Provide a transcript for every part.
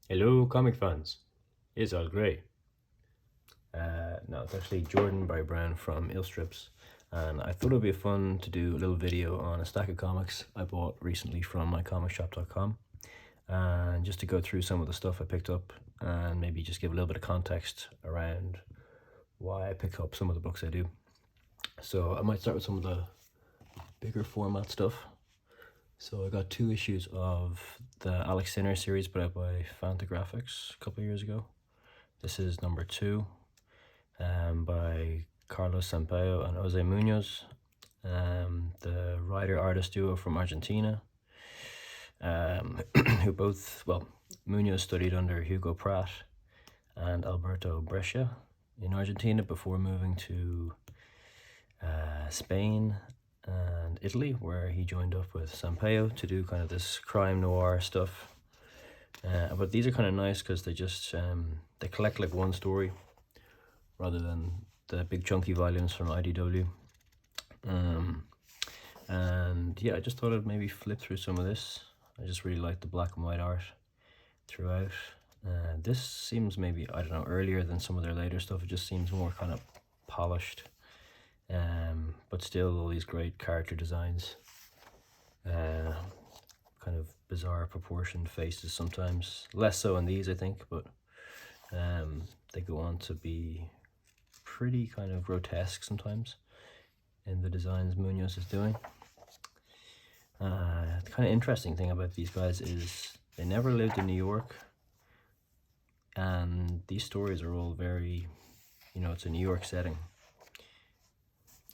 Hello, comic fans. It's all great. No, it's actually Jordan by Brown from ILLflips, and I thought it would be fun to do a little video on a stack of comics I bought recently from mycomicshop.com, and just to go through some of the stuff I picked up and maybe just give a little bit of context around why I pick up some of the books I do. So I might start with some of the bigger format stuff. So I got 2 issues of the Alex Sinner series put out by Fantagraphics a couple of years ago. This is number 2 by Carlos Sampaio and Jose Munoz, the writer-artist duo from Argentina, who both, well, Munoz studied under Hugo Pratt and Alberto Brescia in Argentina before moving to Spain and Italy, where he joined up with Sampaio to do kind of this crime noir stuff. But these are kind of nice because they just they collect like one story rather than the big chunky volumes from IDW. And yeah, I just thought I'd maybe flip through some of this. I just really like the black and white art throughout. This seems maybe, I don't know, earlier than some of their later stuff. It just seems more kind of polished, but still all these great character designs, kind of bizarre proportioned faces sometimes, less so in these I think, but they go on to be pretty kind of grotesque sometimes in the designs Munoz is doing. The kind of interesting thing about these guys is they never lived in New York, and these stories are all very, you know, it's a New York setting,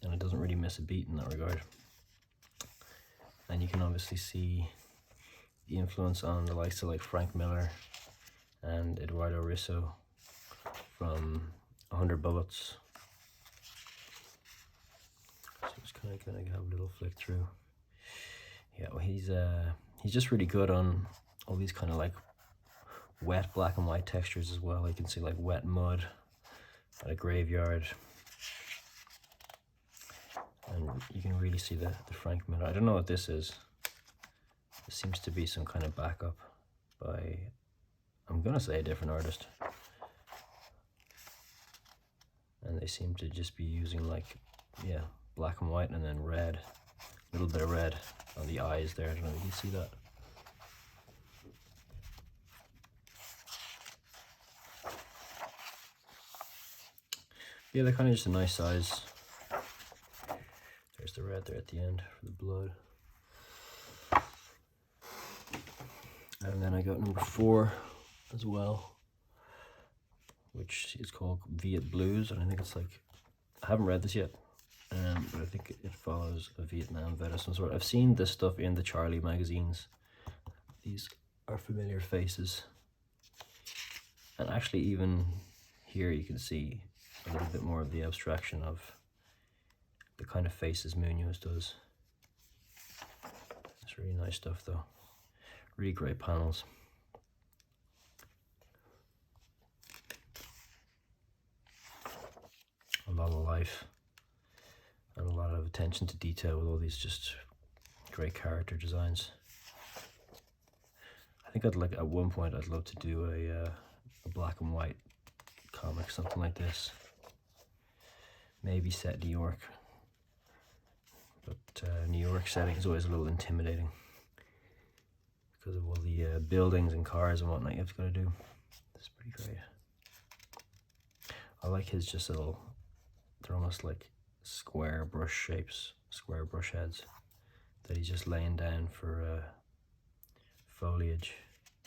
and it doesn't really miss a beat in that regard. And you can obviously see the influence on the likes of like Frank Miller and Eduardo Risso from 100 Bullets. So just kind of gonna have a little flick through. Yeah, well, he's just really good on all these kind of like wet black and white textures as well. You can see like wet mud at a graveyard, and you can really see the Frank Miller. I don't know what this is. This seems to be some kind of backup by, I'm gonna say, a different artist, and they seem to just be using like, yeah, black and white and then red, a little bit of red on the eyes there. I don't know if you can see that. Yeah, they're kind of just a nice size. There's the red there at the end for the blood. And then I got number 4 as well, which is called Viet Blues, and I think it's like, I haven't read this yet, but I think it follows a Vietnam vet of some sort. I've seen this stuff in the Charlie magazines. These are familiar faces, and actually even here you can see a little bit more of the abstraction of the kind of faces Munoz does. It's really nice stuff though. Really great panels. A lot of life and a lot of attention to detail with all these just great character designs. I think I'd like, at one point I'd love to do a black and white comic, something like this. Maybe set New York, but New York setting is always a little intimidating because of all the buildings and cars and whatnot you have to go to do. It's pretty great. I like his just little, they're almost like square brush shapes, square brush heads that he's just laying down for foliage,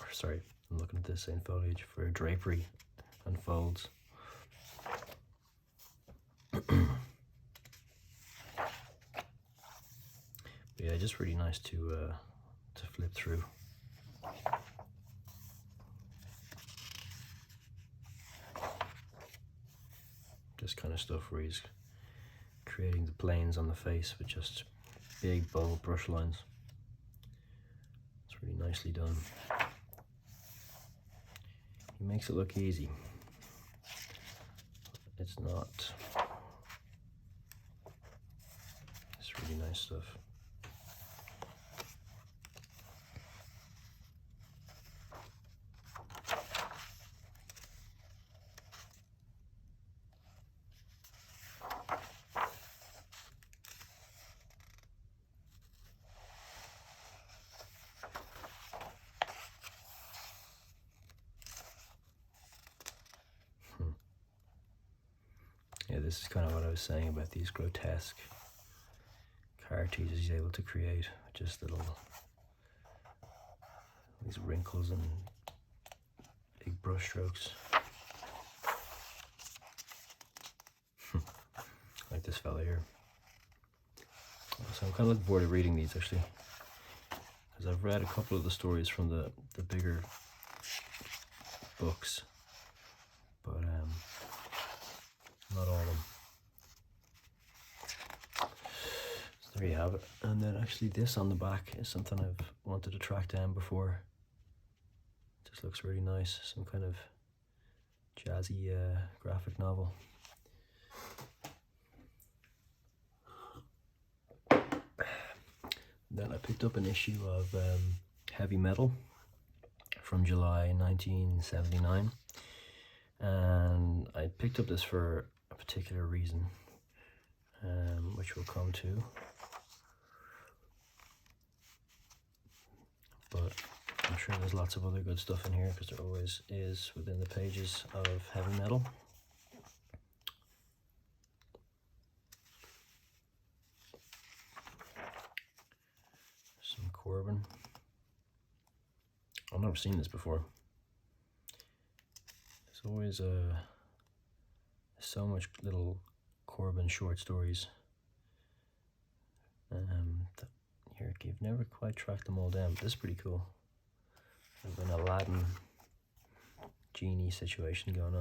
or sorry, I'm looking at this saying foliage, for drapery and folds. But yeah, just really nice to flip through. This kind of stuff where he's creating the planes on the face with just big bold brush lines. It's really nicely done. He makes it look easy. It's not. It's really nice stuff. this is kind of what I was saying about these grotesque characters he's able to create. Just these wrinkles and big brush strokes. Like this fella here. So I'm kind of looking forward to reading these actually, because I've read a couple of the stories from the bigger books, but not all of them. So there you have it. And then actually this on the back is something I've wanted to track down before. Just looks really nice. Some kind of jazzy graphic novel. Then I picked up an issue of Heavy Metal from July 1979, and I picked up this for a particular reason, which we'll come to, but I'm sure there's lots of other good stuff in here, because there always is within the pages of Heavy Metal. Some Corbin. I've never seen this before. There's always so much little Corbin short stories. You've never quite tracked them all down, but this is pretty cool. There's an Aladdin genie situation going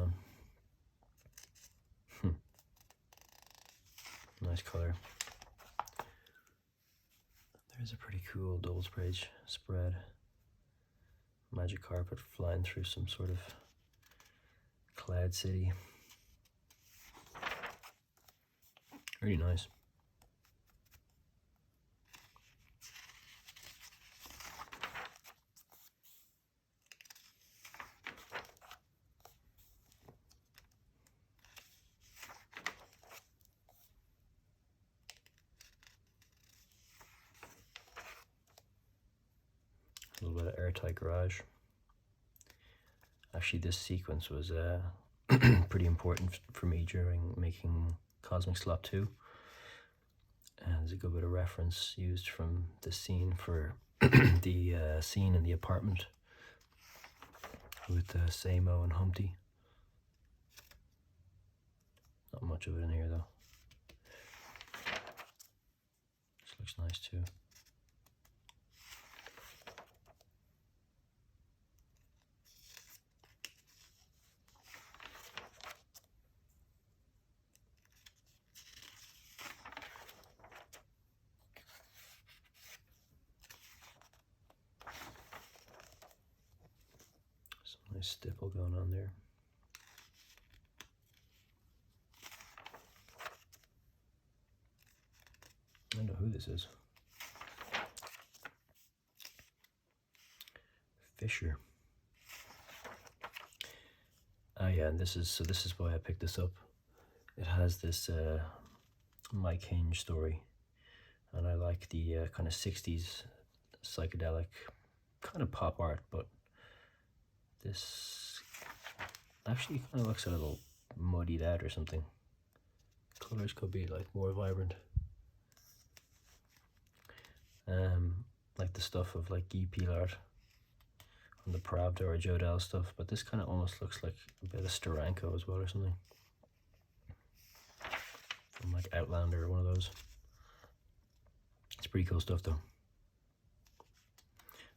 on. Nice color. There's a pretty cool doubles page spread. Magic carpet flying through some sort of cloud city. Really nice. A little bit of airtight garage. Actually, this sequence was pretty important for me during making Cosmic Slop 2. And there's a good bit of reference used from the scene for the scene in the apartment with Samo and Humpty. Not much of it in here though. This looks nice too. Some nice stipple going on there. I don't know who this is. Fisher. Oh yeah, and this is why I picked this up. It has this Mike Hinge story, and I like the kind of 60s psychedelic kind of pop art, but this actually kind of looks a little muddied out or something. Colors could be like more vibrant. Like the stuff of like Guy Pilar on the Pravda or Jodel stuff, but this kind of almost looks like a bit of Steranko as well or something. From like Outlander or one of those. It's pretty cool stuff though.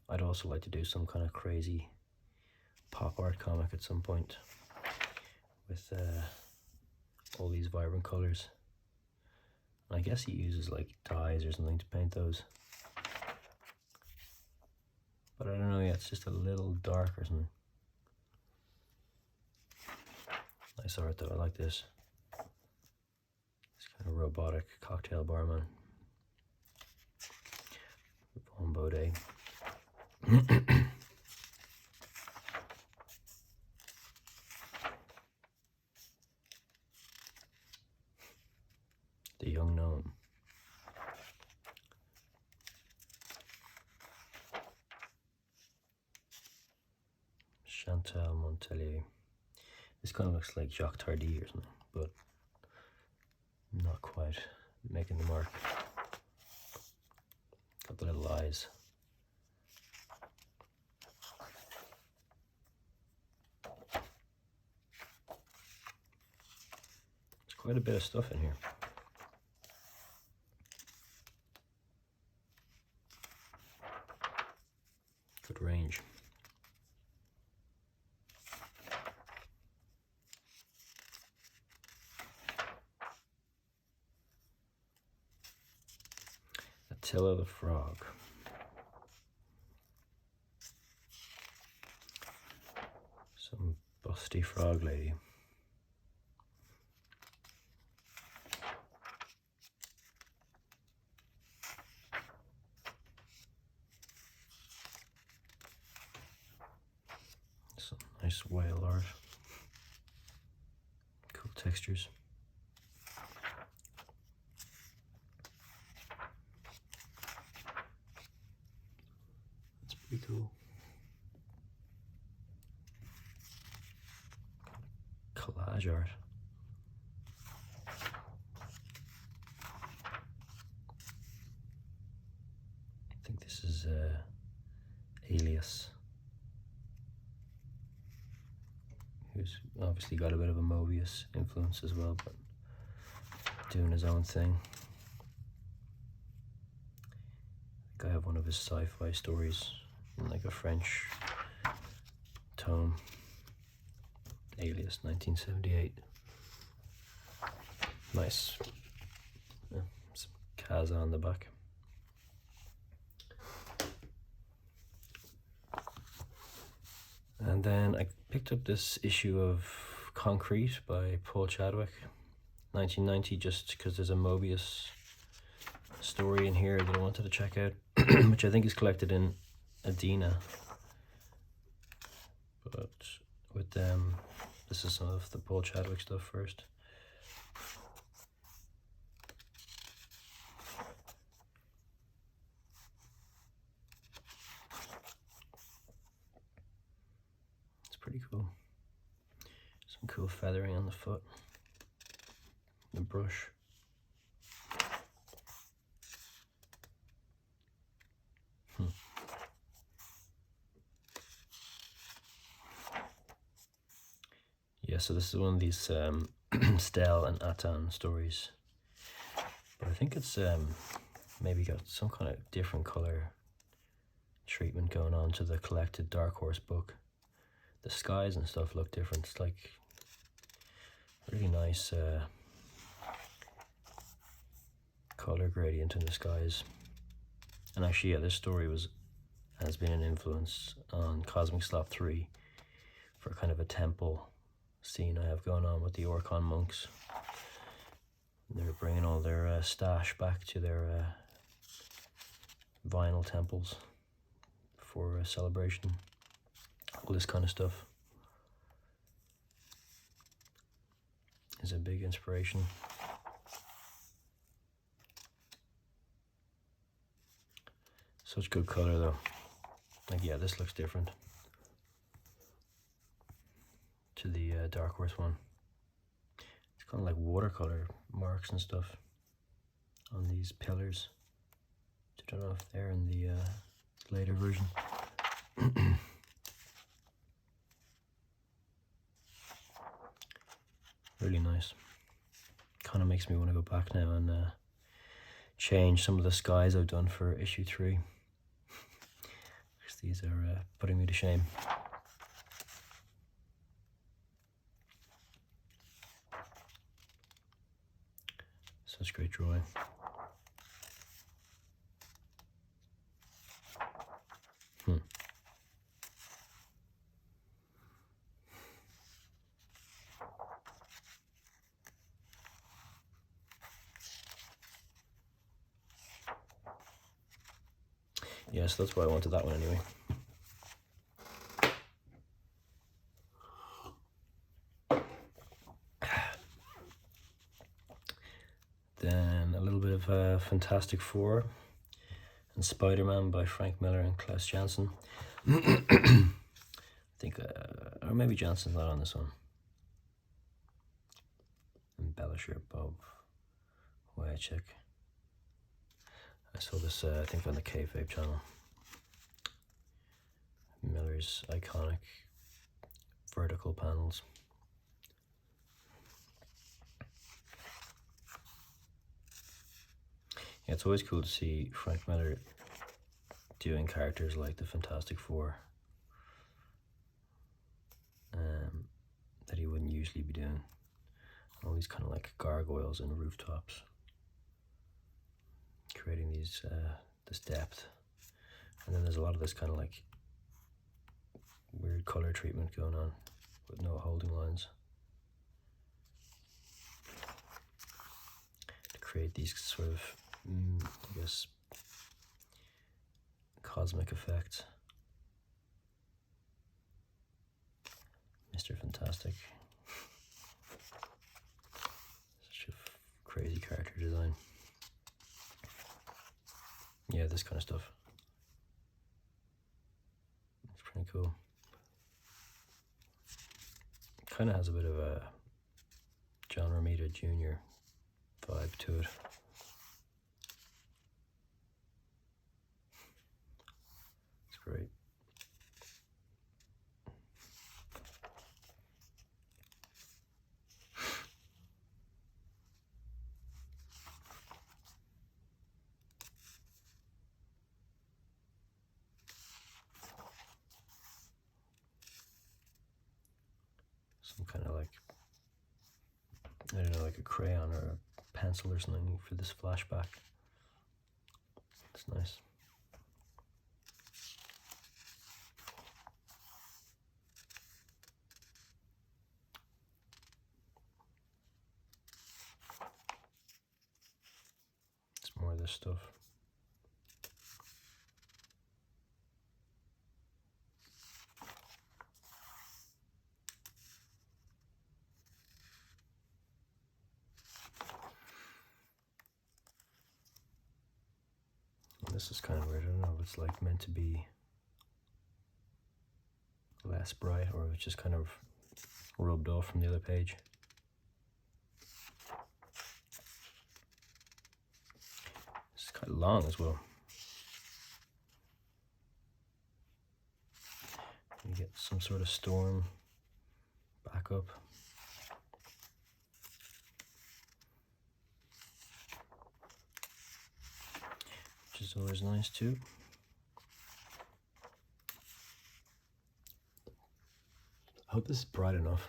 I'd also like to do some kind of crazy pop art comic at some point with all these vibrant colors. I guess he uses like dyes or something to paint those. But I don't know yet, it's just a little dark or something. Nice art though, I like this. It's kind of robotic cocktail barman. Von Baudet. The Young Gnome. Chantal Montelier. This kind of looks like Jacques Tardy or something, but Not quite making the mark. Got the little eyes. There's quite a bit of stuff in here. Good range. Attila the Frog. Some busty frog lady. Some nice whale art. Cool textures. That's pretty cool. Collage art. I think this is Alias, who's obviously got a bit of a Mobius influence as well, but doing his own thing. I think I have one of his sci-fi stories in like a French tome. Alias, 1978. Nice. Yeah, some Kaza on the back. And then I picked up this issue of Concrete by Paul Chadwick, 1990, just because there's a Mobius story in here that I wanted to check out, which I think is collected in Adina. But with them, this is some of the Paul Chadwick stuff first. It's pretty cool. Some cool feathering on the foot. The brush. Yeah, so this is one of these Stel and Atan stories, but I think it's maybe got some kind of different color treatment going on to the collected Dark Horse book. The skies and stuff look different. It's like really nice color gradient in the skies. And actually, yeah, this story has been an influence on Cosmic Slop 3 for kind of a temple scene I have going on with the Orcon monks. They're bringing all their stash back to their vinyl temples for a celebration. All this kind of stuff is a big inspiration. Such good color though. Like, yeah, this looks different to the Dark Horse one. It's kind of like watercolor marks and stuff on these pillars. I don't know if they're in the later version. Really nice. Kind of makes me want to go back now and change some of the skies I've done for issue 3. Because these are putting me to shame. Such great drawing. Yeah, so that's why I wanted that one anyway. Then a little bit of Fantastic Four and Spider-Man by Frank Miller and Klaus Janson. I think, or maybe Janssen's not on this one. Embellisher Bob. Wait, check. I saw this, I think, on the Kayfabe channel. Miller's iconic vertical panels. Yeah, it's always cool to see Frank Miller doing characters like the Fantastic Four that he wouldn't usually be doing. All these kind of like gargoyles and rooftops, creating these this depth. And then there's a lot of this kind of like weird color treatment going on with no holding lines to create these sort of, I guess, cosmic effects. Mr. Fantastic. Such a crazy character design. Yeah, this kind of stuff. It's pretty cool. Kind of has a bit of a John Romita Jr. vibe to it. It's great. Some kind of like, I don't know, like a crayon or a pencil or something for this flashback. It's nice. It's more of this stuff. This is kind of weird. I don't know if it's like meant to be less bright or if it's just kind of rubbed off from the other page. It's kind of long as well. You get some sort of storm back up. Which is always nice too. I hope this is bright enough.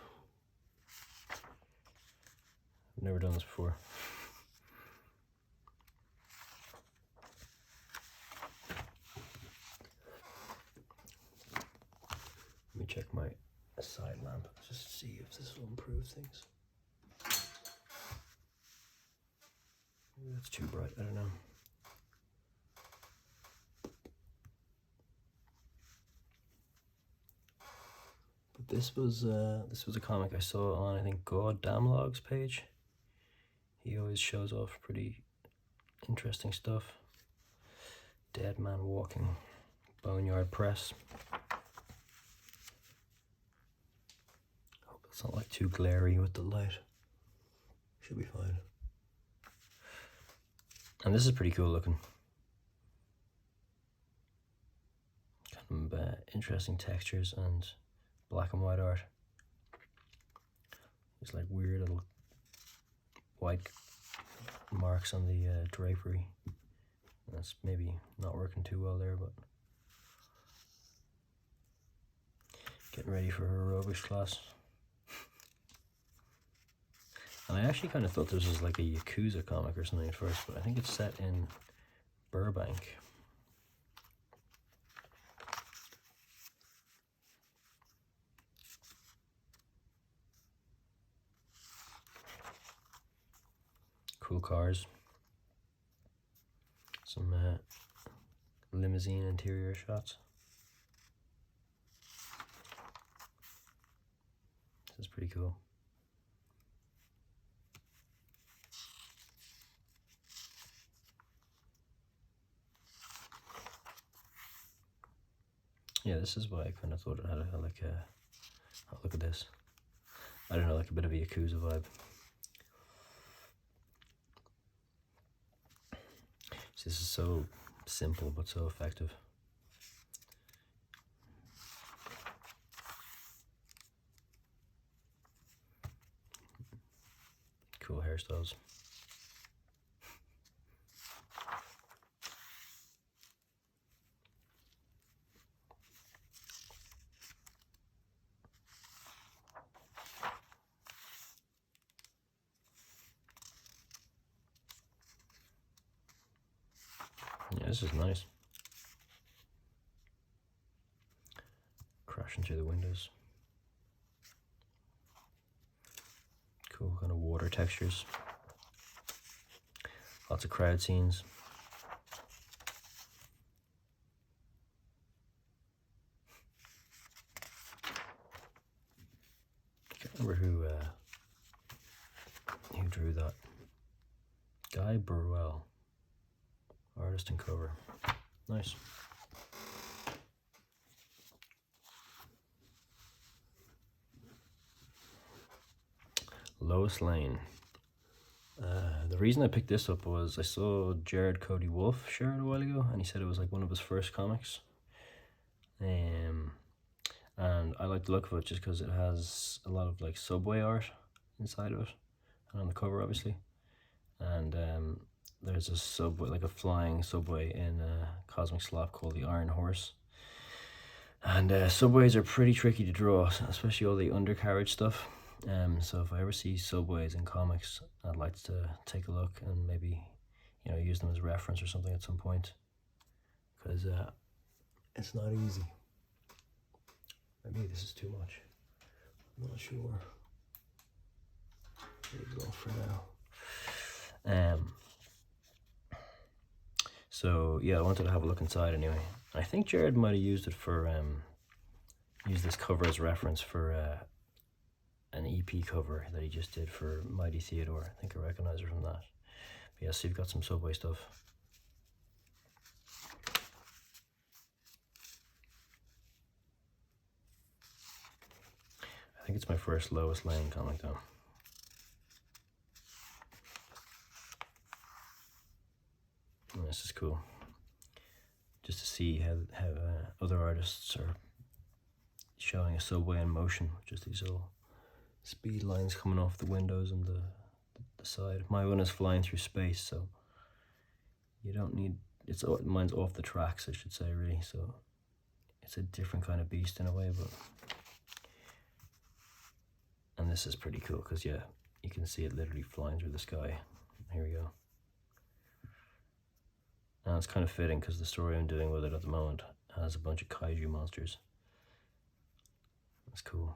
I've never done this before. Let me check my side lamp just to see if this will improve things. Maybe that's too bright, I don't know. But this was a comic I saw on, I think, God Damnlog's page. He always shows off pretty interesting stuff. Dead Man Walking, Boneyard Press. Hope it's not like too glary with the light. Should be fine. And this is pretty cool looking. Kind of interesting textures and black and white art. It's like weird little white marks on the drapery. That's maybe not working too well there, but getting ready for her aerobics class. And I actually kind of thought this was like a Yakuza comic or something at first, but I think it's set in Burbank. Cool cars. Some limousine interior shots. This is pretty cool. Yeah, this is why I kind of thought it had like a, oh, look at this. I don't know, like a bit of a Yakuza vibe. This is so simple but so effective. Cool hairstyles. Yeah, this is nice. Crashing through the windows. Cool kind of water textures. Lots of crowd scenes. Can't remember who drew that. Guy Burwell, artist and cover. Nice. Lois Lane. The reason I picked this up was I saw Jared Cody Wolf share it a while ago, and he said it was like one of his first comics. And I like the look of it just because it has a lot of like subway art inside of it, and on the cover obviously. And there's a subway, like a flying subway in Cosmic Slop called the Iron Horse. And subways are pretty tricky to draw, especially all the undercarriage stuff. So if I ever see subways in comics, I'd like to take a look and maybe, you know, use them as a reference or something at some point, because it's not easy. Maybe this is too much. I'm not sure. Leave it off for now. So yeah, I wanted to have a look inside anyway. I think Jared might have used it for used this cover as reference for an EP cover that he just did for Mighty Theodore. I think I recognize her from that. But yeah, so you've got some subway stuff. I think it's my first Lois Lane comic though. And this is cool. Just to see how other artists are showing a subway in motion. Just these little speed lines coming off the windows and the side. My one is flying through space, so you don't need, mine's off the tracks, I should say, really. So it's a different kind of beast in a way, but. And this is pretty cool because, yeah, you can see it literally flying through the sky. Here we go. And it's kind of fitting because the story I'm doing with it at the moment has a bunch of kaiju monsters. That's cool.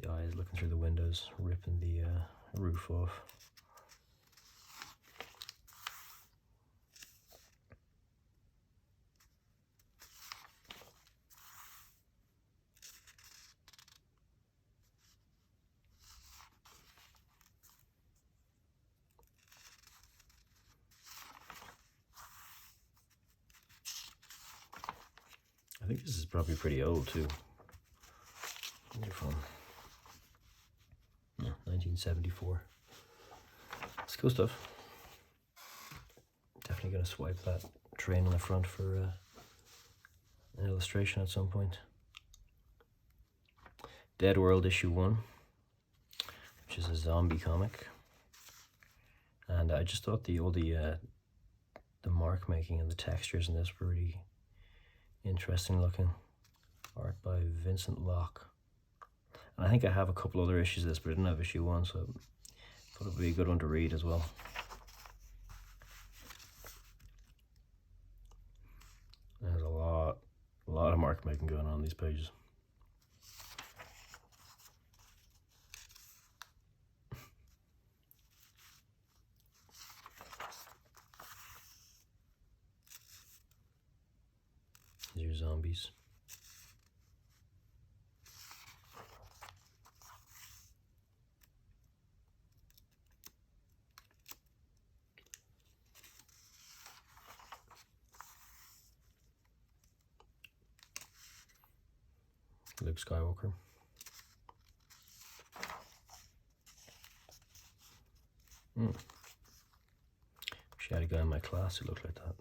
The eyes looking through the windows, ripping the roof off. I think this is probably pretty old too. Where's it from? No, 1974. It's cool stuff. Definitely gonna swipe that train in the front for an illustration at some point. Dead World issue 1, which is a zombie comic. And I just thought all the mark making and the textures in this were really interesting looking. Art by Vincent Locke. And I think I have a couple other issues of this, but I didn't have issue 1, so I thought it would be a good one to read as well. There's a lot of mark making going on these pages. These are zombies. Luke Skywalker. I had a guy in my class who looked like that.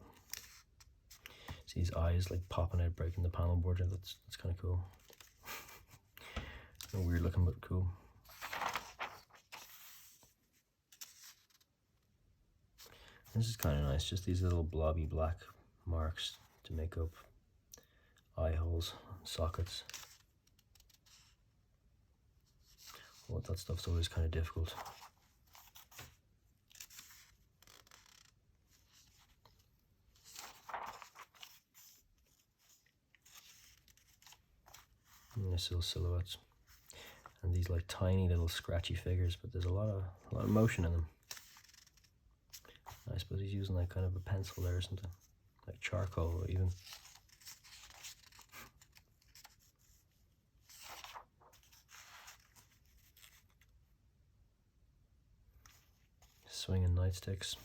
See his eyes like popping out, breaking the panel border. That's kind of cool. Weird looking, but cool. This is kind of nice. Just these little blobby black marks to make up eye holes, sockets. Well, that stuff's always kind of difficult. Nice little silhouettes, and these like tiny little scratchy figures, but there's a lot of motion in them. I suppose he's using like kind of a pencil there or something, like charcoal even. Swinging nightsticks.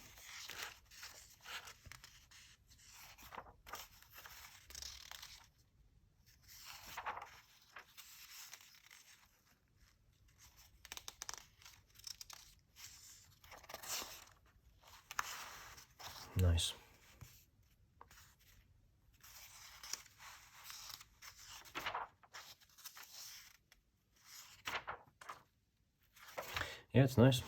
Nice. Yeah, it's nice.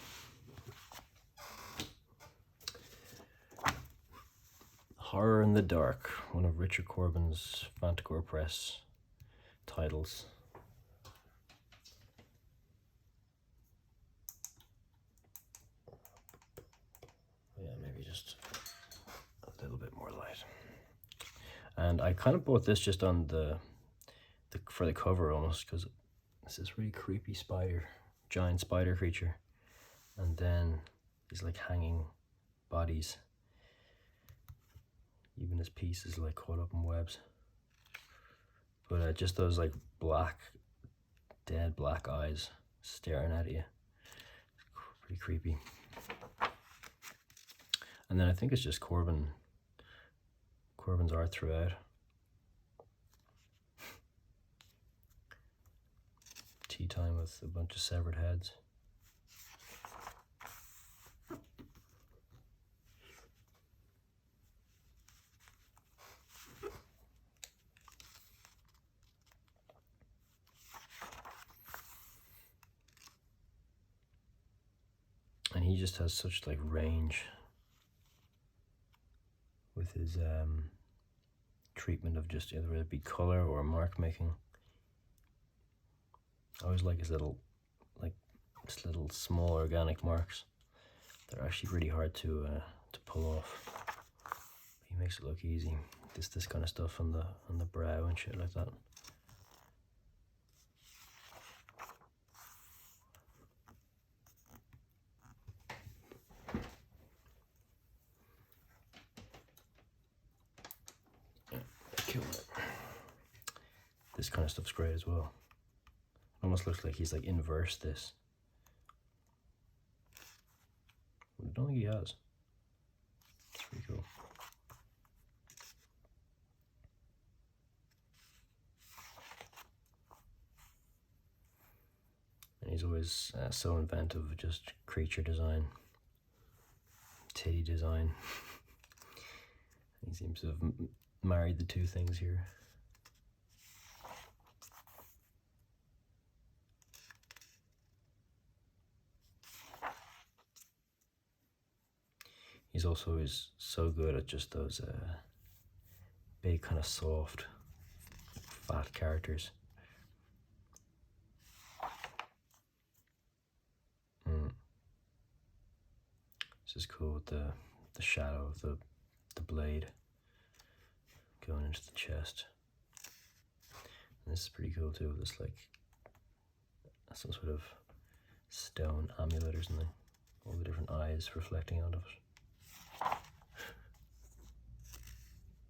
Horror in the Dark, one of Richard Corbin's Fantacore Press titles. Yeah, maybe just a little bit more light. And I kind of bought this just on for the cover almost, because it's this really creepy spider, giant spider creature, and then these like hanging bodies. Even his piece is like caught up in webs. But just those like black, dead black eyes staring at you. Pretty creepy. And then I think it's just Corbin's art throughout. Tea time with a bunch of severed heads. And he just has such like range with his treatment of just either it be color or mark making. I always like his little small organic marks. They're actually really hard to pull off. He makes it look easy. This kind of stuff on the brow and shit like that. This kind of stuff's great as well. Almost looks like he's like inversed this. I don't think he has. It's pretty cool. And he's always so inventive with just creature design, titty design. He seems to have married the two things here. He's also so good at just those big kind of soft, fat characters. This is cool with the shadow of the blade going into the chest. And this is pretty cool too. This like some sort of stone amulet or something. All the different eyes reflecting out of it.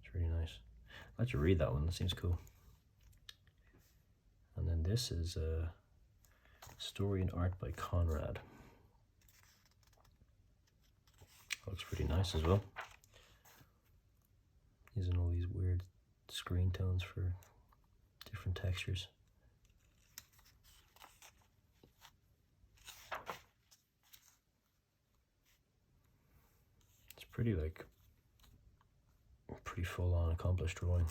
It's really nice. I'd like to read that one. That seems cool. And then this is a story and art by Conrad. Looks pretty nice as well. Using all these weird screen tones for different textures. It's pretty like pretty full on accomplished drawing.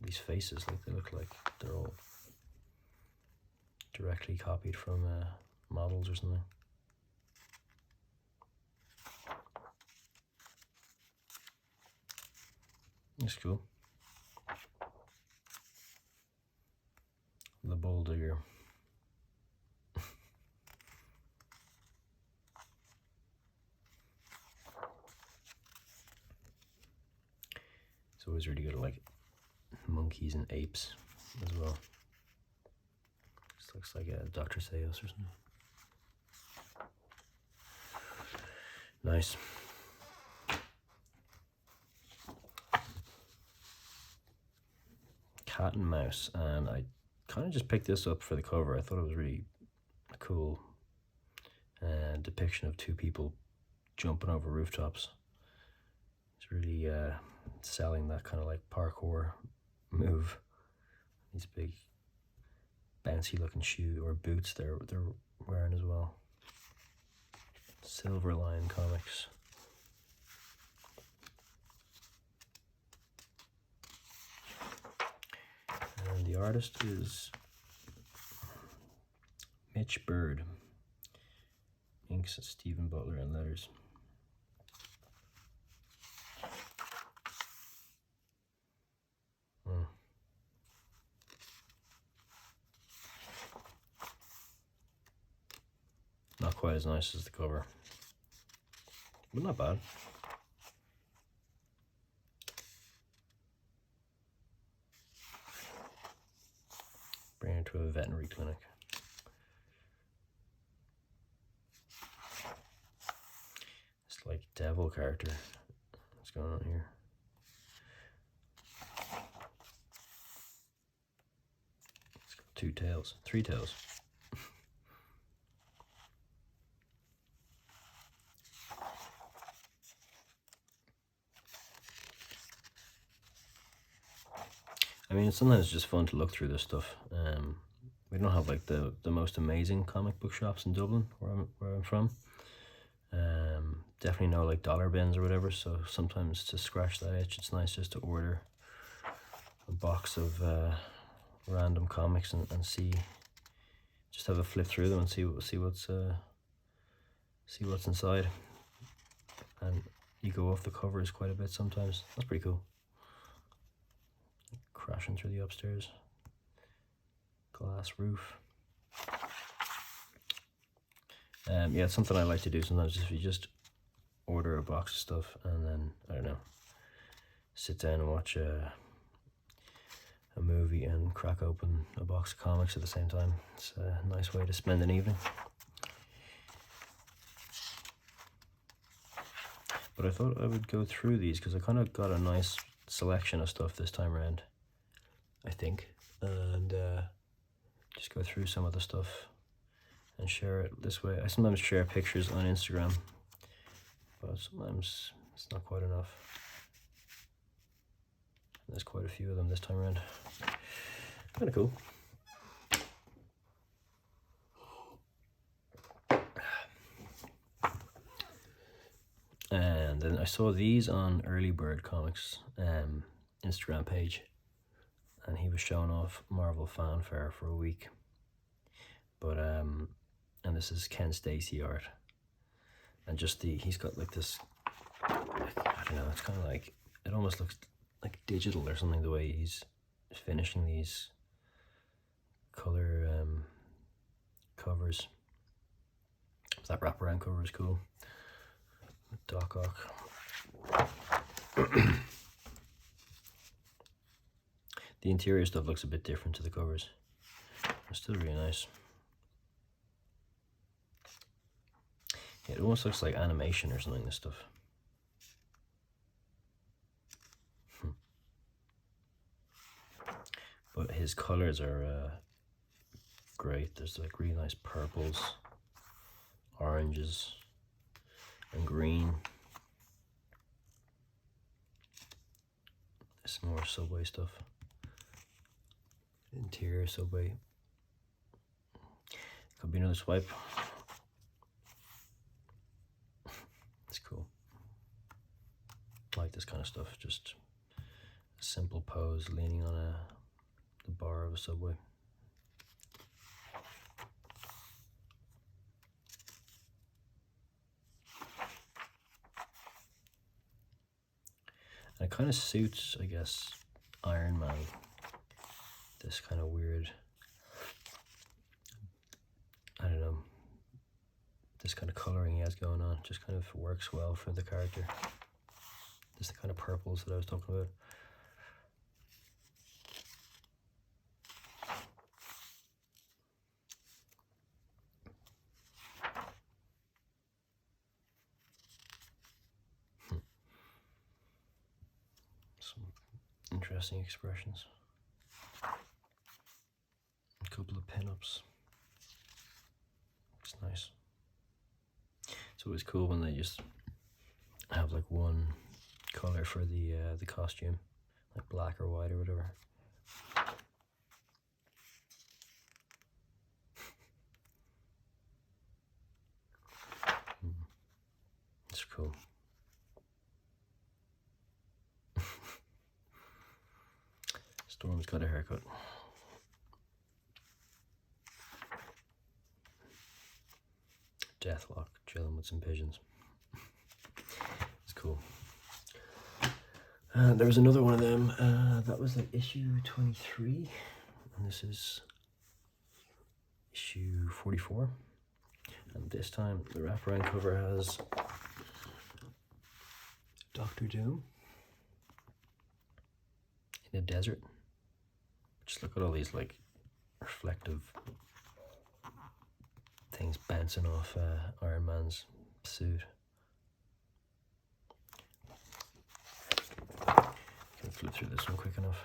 These faces, like they look like they're all directly copied from models or something. It's cool. The Bull Digger. It's always really good at like monkeys and apes as well. This looks like a Dr. Seuss or something. Nice. Cat and Mouse, and I kind of just picked this up for the cover. I thought it was really a cool depiction of two people jumping over rooftops. It's really selling that kind of like parkour move. These big bouncy looking shoe or boots they're wearing as well. Silverline Comics. And the artist is Mitch Bird. Inks Stephen Butler and letters. Not quite as nice as the cover, but not bad. Bring it to a veterinary clinic. It's like devil character. What's going on here? It's got two tails, three tails. I mean, sometimes it's just fun to look through this stuff. We don't have like the most amazing comic book shops in Dublin, where I'm from. Definitely no like dollar bins or whatever, so sometimes to scratch that itch, it's nice just to order a box of random comics and see, just have a flip through them and see what's inside. And you go off the covers quite a bit sometimes. That's pretty cool. Crashing through the upstairs. Glass roof. Yeah, it's something I like to do sometimes. If you just order a box of stuff and then, I don't know, sit down and watch a movie and crack open a box of comics at the same time. It's a nice way to spend an evening. But I thought I would go through these because I kind of got a nice selection of stuff this time around, I think, and just go through some of the stuff and share it this way. I sometimes share pictures on Instagram, but sometimes it's not quite enough. There's quite a few of them this time around. Kind of cool. And then I saw these on Early Bird Comics Instagram page, and he was showing off Marvel Fanfare for a week. But and this is Ken Stacy art, and just he's got like this, I don't know, it's kind of like, it almost looks like digital or something, the way he's finishing these color covers. That wraparound cover is cool. Doc Ock. The interior stuff looks a bit different to the covers. It's still really nice. Yeah, it almost looks like animation or something, this stuff. But his colors are great. There's like really nice purples, oranges, and green. There's some more Subway stuff. Interior Subway. Could be another swipe. It's cool. I like this kind of stuff, just a simple pose leaning on the bar of a subway. And it kind of suits, I guess, Iron Man. This kind of weird, I don't know, this kind of coloring he has going on just kind of works well for the character. Just the kind of purples that I was talking about. Some interesting expressions. A couple of pinups. It's nice. It's always cool when they just have like one color for the costume, like black or white or whatever. It's cool. Storm's got a haircut. Deathlock, chilling with some pigeons. It's cool. There was another one of them. That was like issue 23, and this is issue 44. And this time the wraparound cover has Doctor Doom in a desert. Just look at all these like reflective things bouncing off Iron Man's suit. Can flip through this one quick enough.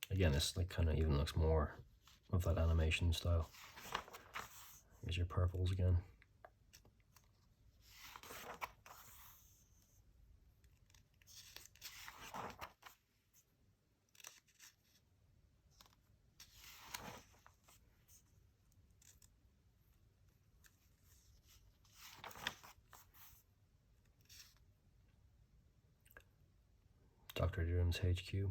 Again, this like kind of even looks more of that animation style. Here's your purples again. Dr. Doom's HQ.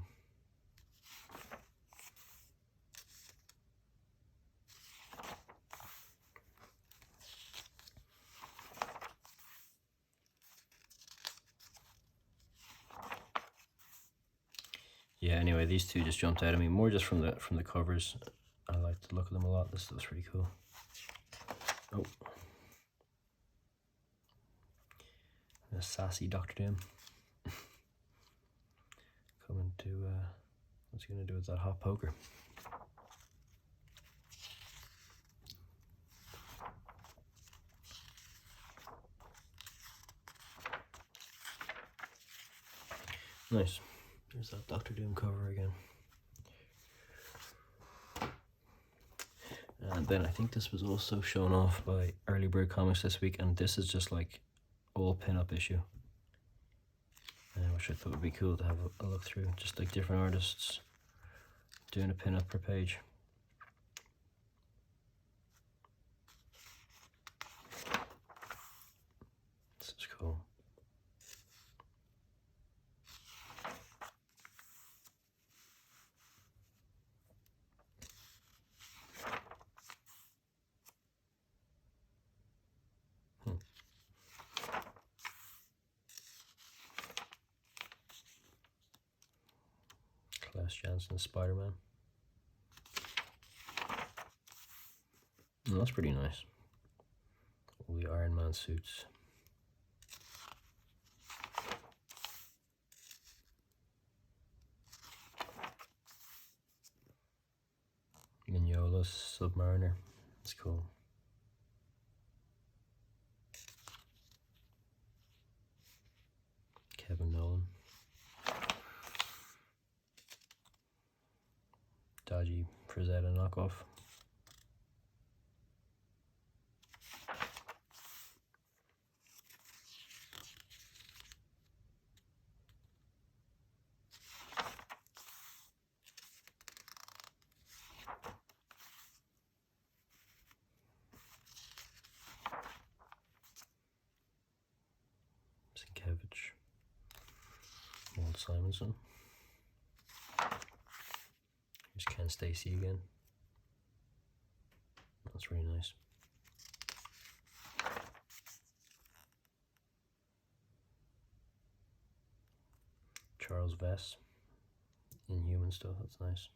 Yeah, anyway, these two just jumped out at me, more just from the covers. I like the look of them a lot. This stuff's pretty cool. Oh. A sassy Dr. Doom. Coming to, what's he gonna do with that hot poker? Nice. There's that Dr. Doom cover again. And then I think this was also shown off by Early Bird Comics this week, and this is just like all pin-up issue. Which I thought would be cool to have a look through, just like different artists doing a pin-up per page. This is cool. Jansen's Spider-Man. Oh, that's pretty nice. All the Iron Man suits. Mignola's Submariner. That's cool. Kevin Nolan. Dodgy Frazetta knockoff. Simonson. Here's Ken Stacy again. That's really nice. Charles Vess. Inhuman stuff, that's nice.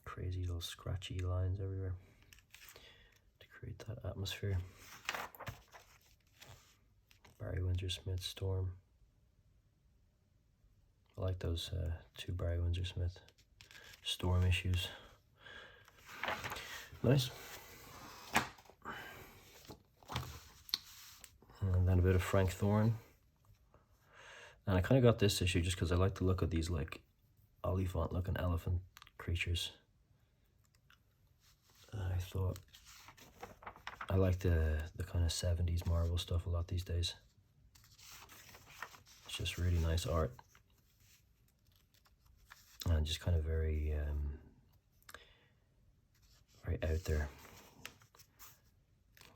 Crazy little scratchy lines everywhere to create that atmosphere. Barry Windsor Smith Storm. I like those two Barry Windsor Smith Storm issues. Nice. And then a bit of Frank Thorne. And I kind of got this issue just because I like the look of these like Oliphant looking elephant creatures. I thought I like the kind of 70s Marvel stuff a lot these days. It's just really nice art. And just kind of very very out there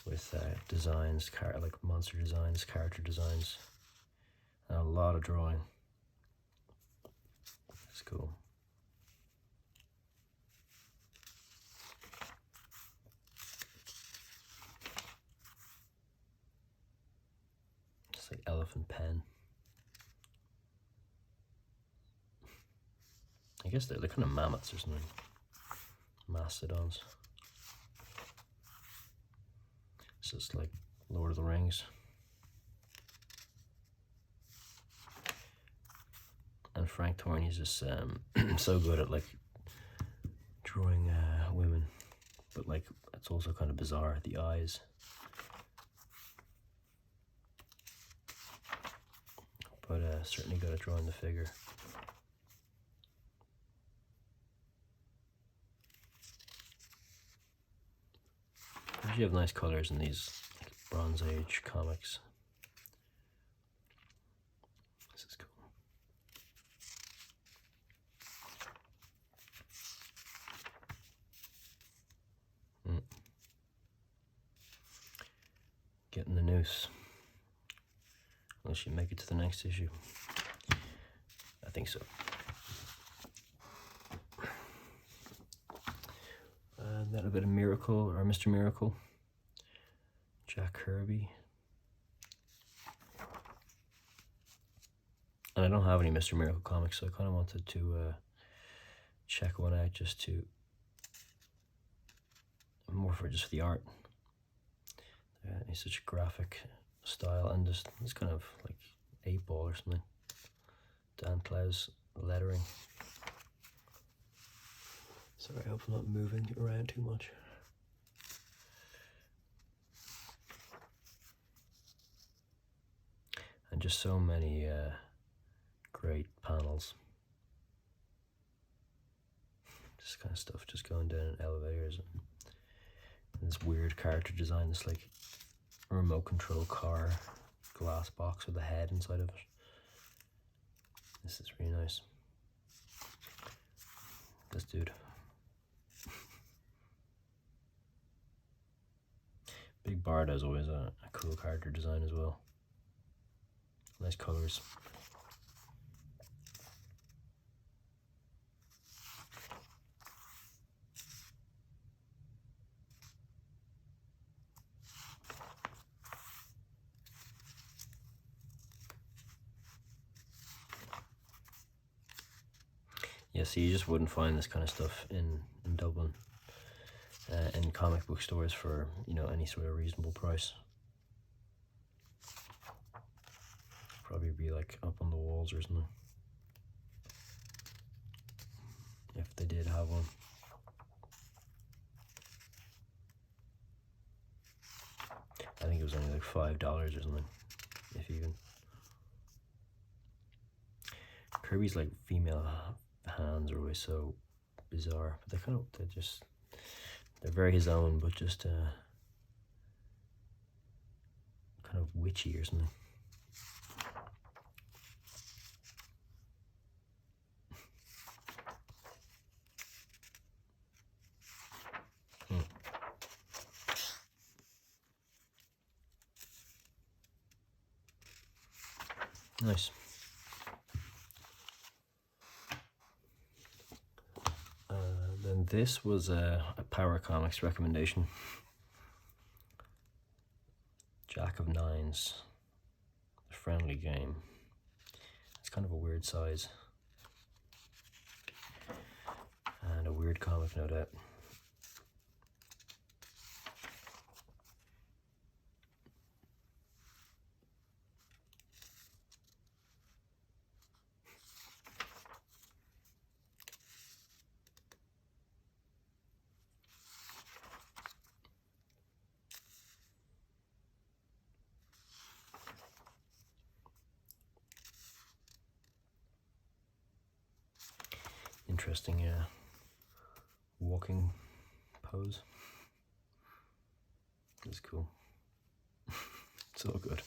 with designs, like monster designs, character designs, and a lot of drawing. It's cool. It's like elephant pen. I guess they're kind of mammoths or something. Mastodons. It's just like Lord of the Rings. And Frank Thorne, he's just so good at like drawing women, but like it's also kind of bizarre, the eyes. But certainly good at drawing the figure. You have nice colors in these like, Bronze Age comics. This is cool. Getting the noose. Will she make it to the next issue? I think so. And then a bit of Miracle, or Mr. Miracle. Jack Kirby. And I don't have any Mr. Miracle comics, so I kind of wanted to check one out just to, more for just the art. He's such a graphic style, and just it's kind of like 8-ball or something. Dan Clowes lettering. Sorry, I hope I'm not moving around too much. And just so many great panels. This kind of stuff, just going down in elevators and this weird character design, this like remote control car glass box with a head inside of it. This is really nice. This dude. Big Barda is always a cool character design as well. Nice colors. Yeah, see, you just wouldn't find this kind of stuff in Dublin, in comic book stores for, you know, any sort of reasonable price. Probably be like up on the walls or something, if they did have one. I think it was only like $5 or something, if even. Kirby's like female hands are always so bizarre, but they're very his own, but just kind of witchy or something. Nice. this was a Power Comics recommendation. Jack of Nines, a friendly game. It's kind of a weird size. And a weird comic, no doubt. Interesting walking pose. It's cool. It's all good.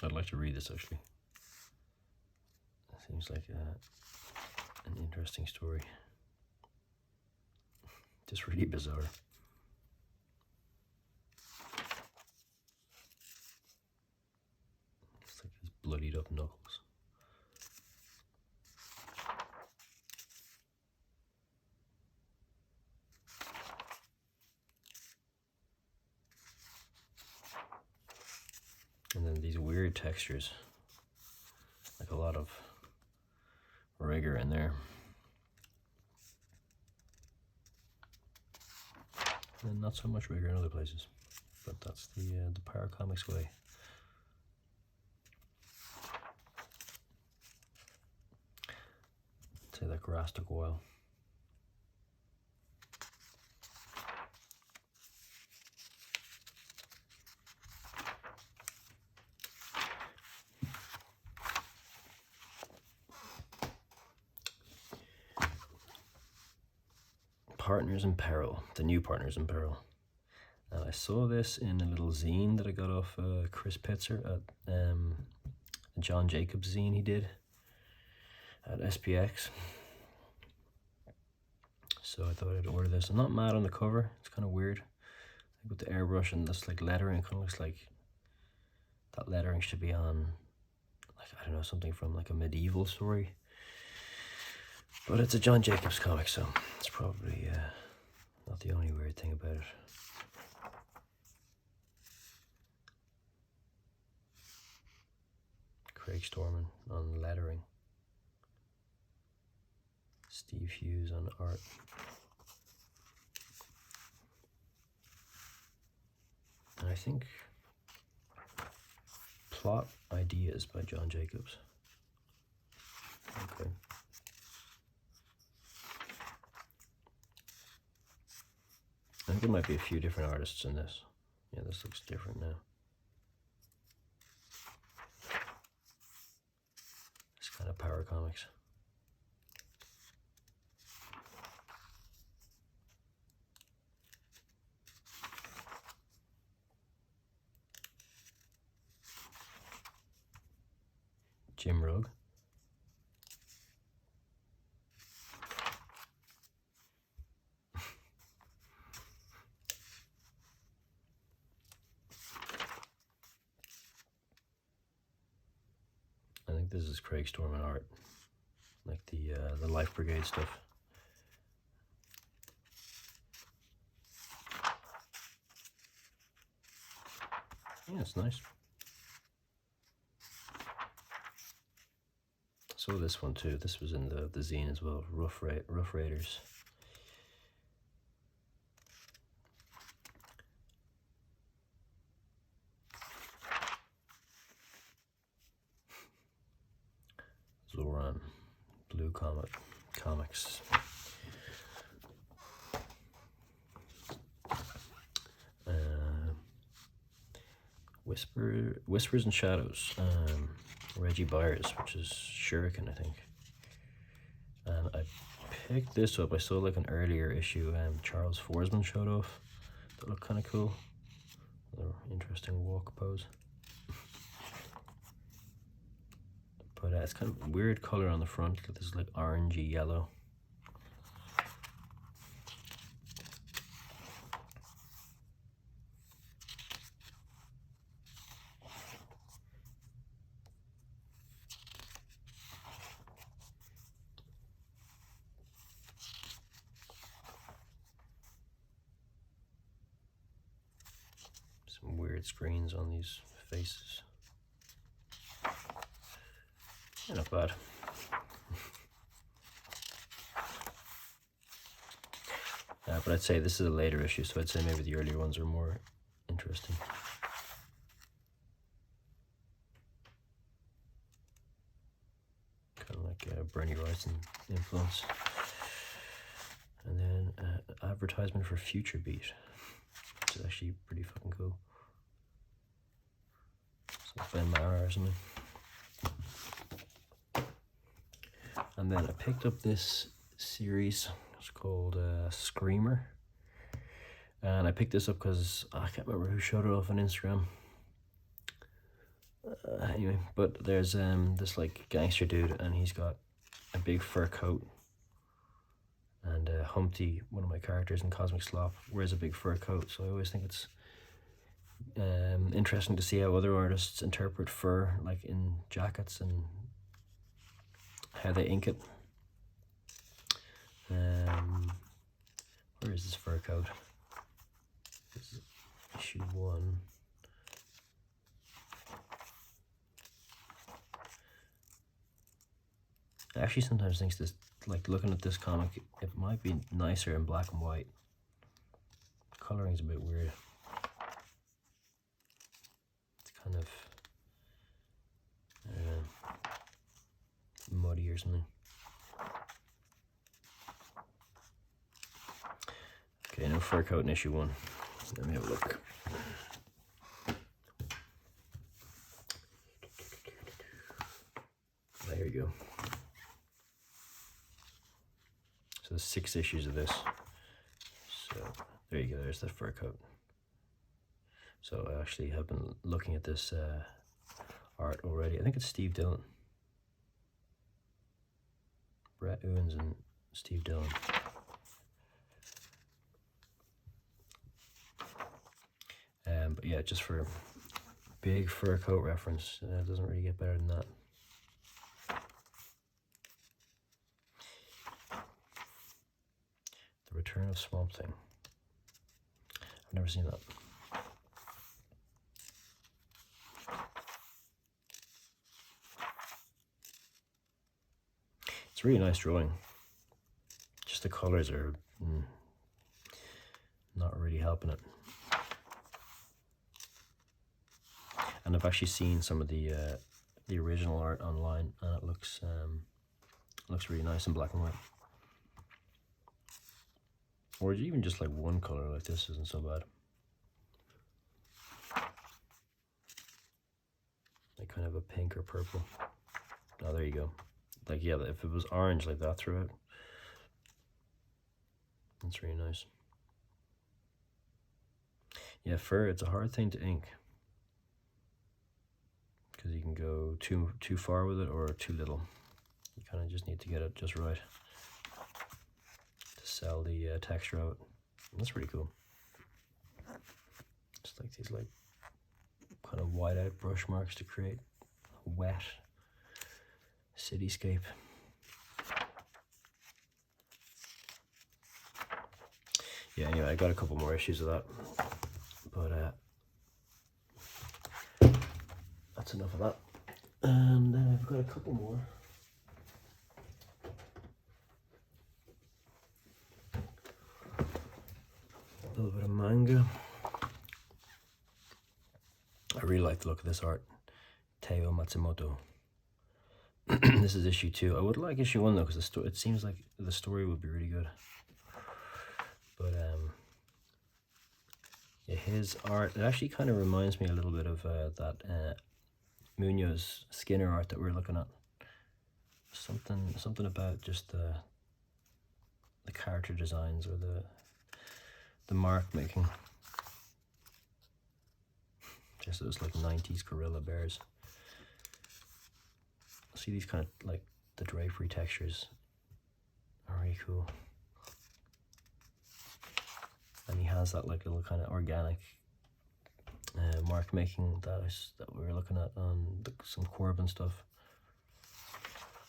I'd like to read this actually. It seems like an interesting story. Just really bizarre. It's like his bloodied up knuckles. And then these weird textures, like a lot of rigor in there. And not so much rigor in other places, but that's the Power Comics way. I'd say that grass took a while. Partners in Peril, the new Partners in Peril. And I saw this in a little zine that I got off Chris Pitzer at a John Jacobs zine he did at SPX. So I thought I'd order this. I'm not mad on the cover. It's kind of weird, like with the airbrush and this like lettering. Kind of looks like that lettering should be on, like, I don't know, something from like a medieval story. But it's a John Jacobs comic, so it's probably not the only weird thing about it. Craig Storman on lettering. Steve Hughes on art. And I think Plot Ideas by John Jacobs. Okay. I think there might be a few different artists in this. Yeah, this looks different now. It's kind of Power Comics. Jim Rugg. I think this is Craig Storman art, like the Life Brigade stuff. Yeah, it's nice. I saw this one too. This was in the zine as well. Rough Raiders. Zoran, Blue Comics. Whispers and Shadows. Reggie Byers, which is Shuriken, I think. And I picked this up. I saw like an earlier issue. Charles Forsman showed off. That looked kind of cool. Another interesting walk pose. But it's kind of weird color on the front. This is like orangey yellow. weird screens on these faces. Yeah, not bad. But I'd say this is a later issue, so I'd say maybe the earlier ones are more interesting. Kind of like Bernie Wrightson influence. And then advertisement for Future Beat, which is actually pretty fucking cool. It's like Ben Mara or something. And then I picked up this series. It's called Screamer. And I picked this up because I can't remember who showed it off on Instagram. Anyway, but there's this like gangster dude, and he's got a big fur coat. And Humpty, one of my characters in Cosmic Slop, wears a big fur coat. So I always think it's interesting to see how other artists interpret fur, like in jackets, and how they ink it. Where is this fur coat? This is issue 1. I actually sometimes think this, like looking at this comic, it might be nicer in black and white. Coloring's a bit weird. It's kind of muddy or something. Okay, no fur coat in issue 1. Let me have a look. There you go. So there's 6 issues of this. So there you go, there's the fur coat. So I actually have been looking at this art already. I think it's Steve Dillon. Brett Owens and Steve Dillon. But yeah, just for big fur coat reference, it doesn't really get better than that. The Return of Swamp Thing. I've never seen that. It's a really nice drawing. Just the colors are not really helping it. And I've actually seen some of the original art online, and it looks really nice in black and white. Or even just like one color like this isn't so bad. Like kind of a pink or purple. Oh, there you go. Like, yeah, if it was orange like that throughout, that's really nice. Yeah, fur, it's a hard thing to ink, because you can go too far with it or too little. You kind of just need to get it just right to sell the texture out. That's pretty cool. Just like these like kind of wide out brush marks to create a wet cityscape. Yeah, anyway, I got a couple more issues of that, but that's enough of that. And then I've got a couple more. A little bit of manga. I really like the look of this art. Teo Matsumoto. This is issue 2. I would like issue 1 though, because it seems like the story would be really good. But yeah, his art, it actually kind of reminds me a little bit of that Munoz Skinner art that we were looking at. Something about just the character designs or the mark making. Just those like 90s gorilla bears. See these kind of like the drapery textures are really cool. And he has that like little kind of organic mark making that we were looking at on some Corbin stuff.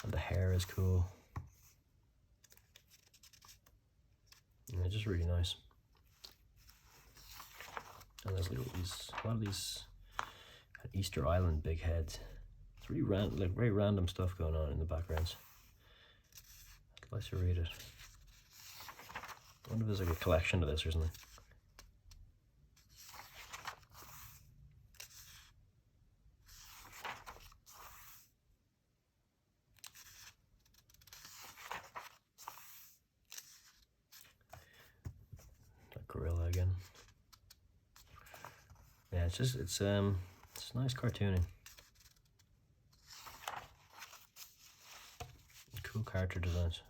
And the hair is cool. And it's just really nice. And there's a lot of these Easter Island big heads. It's really very random stuff going on in the backgrounds. I'd like to read it. I wonder if there's like a collection of this or something. That gorilla again. Yeah, it's nice cartooning. Cool character designs.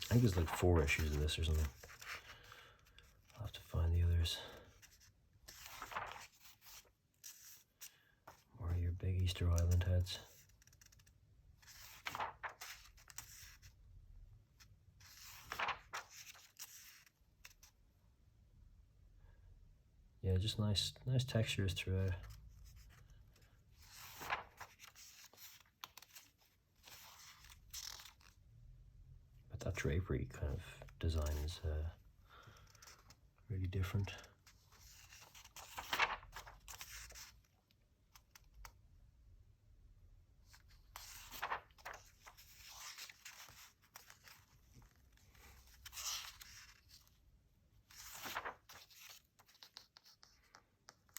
I think there's like 4 issues of this or something. I'll have to find the others. More of your big Easter Island heads. Yeah, just nice textures throughout. But that drapery kind of design is really different.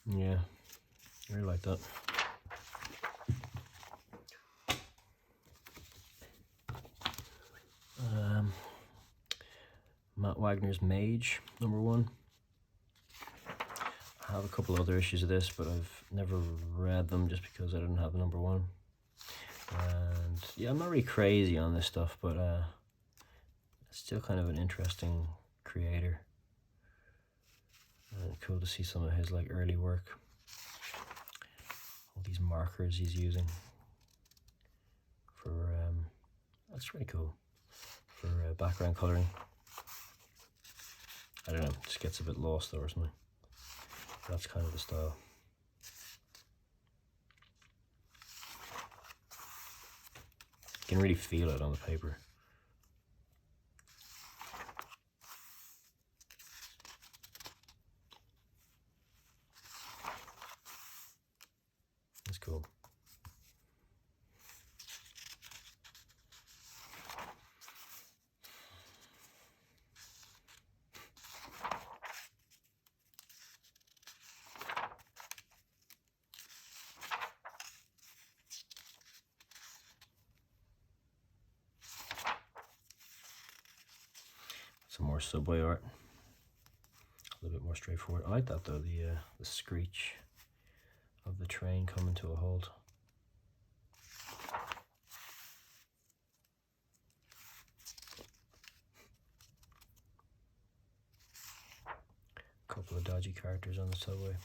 Yeah, I really like that. Matt Wagner's Mage, #1. I have a couple other issues of this, but I've never read them just because I didn't have the #1. And yeah, I'm not really crazy on this stuff, but it's still kind of an interesting creator. And cool to see some of his like early work. All these markers he's using for that's really cool for background coloring. I don't know, it just gets a bit lost though or something. That's kind of the style. You can really feel it on the paper. That's cool. Some more subway art. A little bit more straightforward. I like that though, the screech of the train coming to a halt. A couple of dodgy characters on the subway.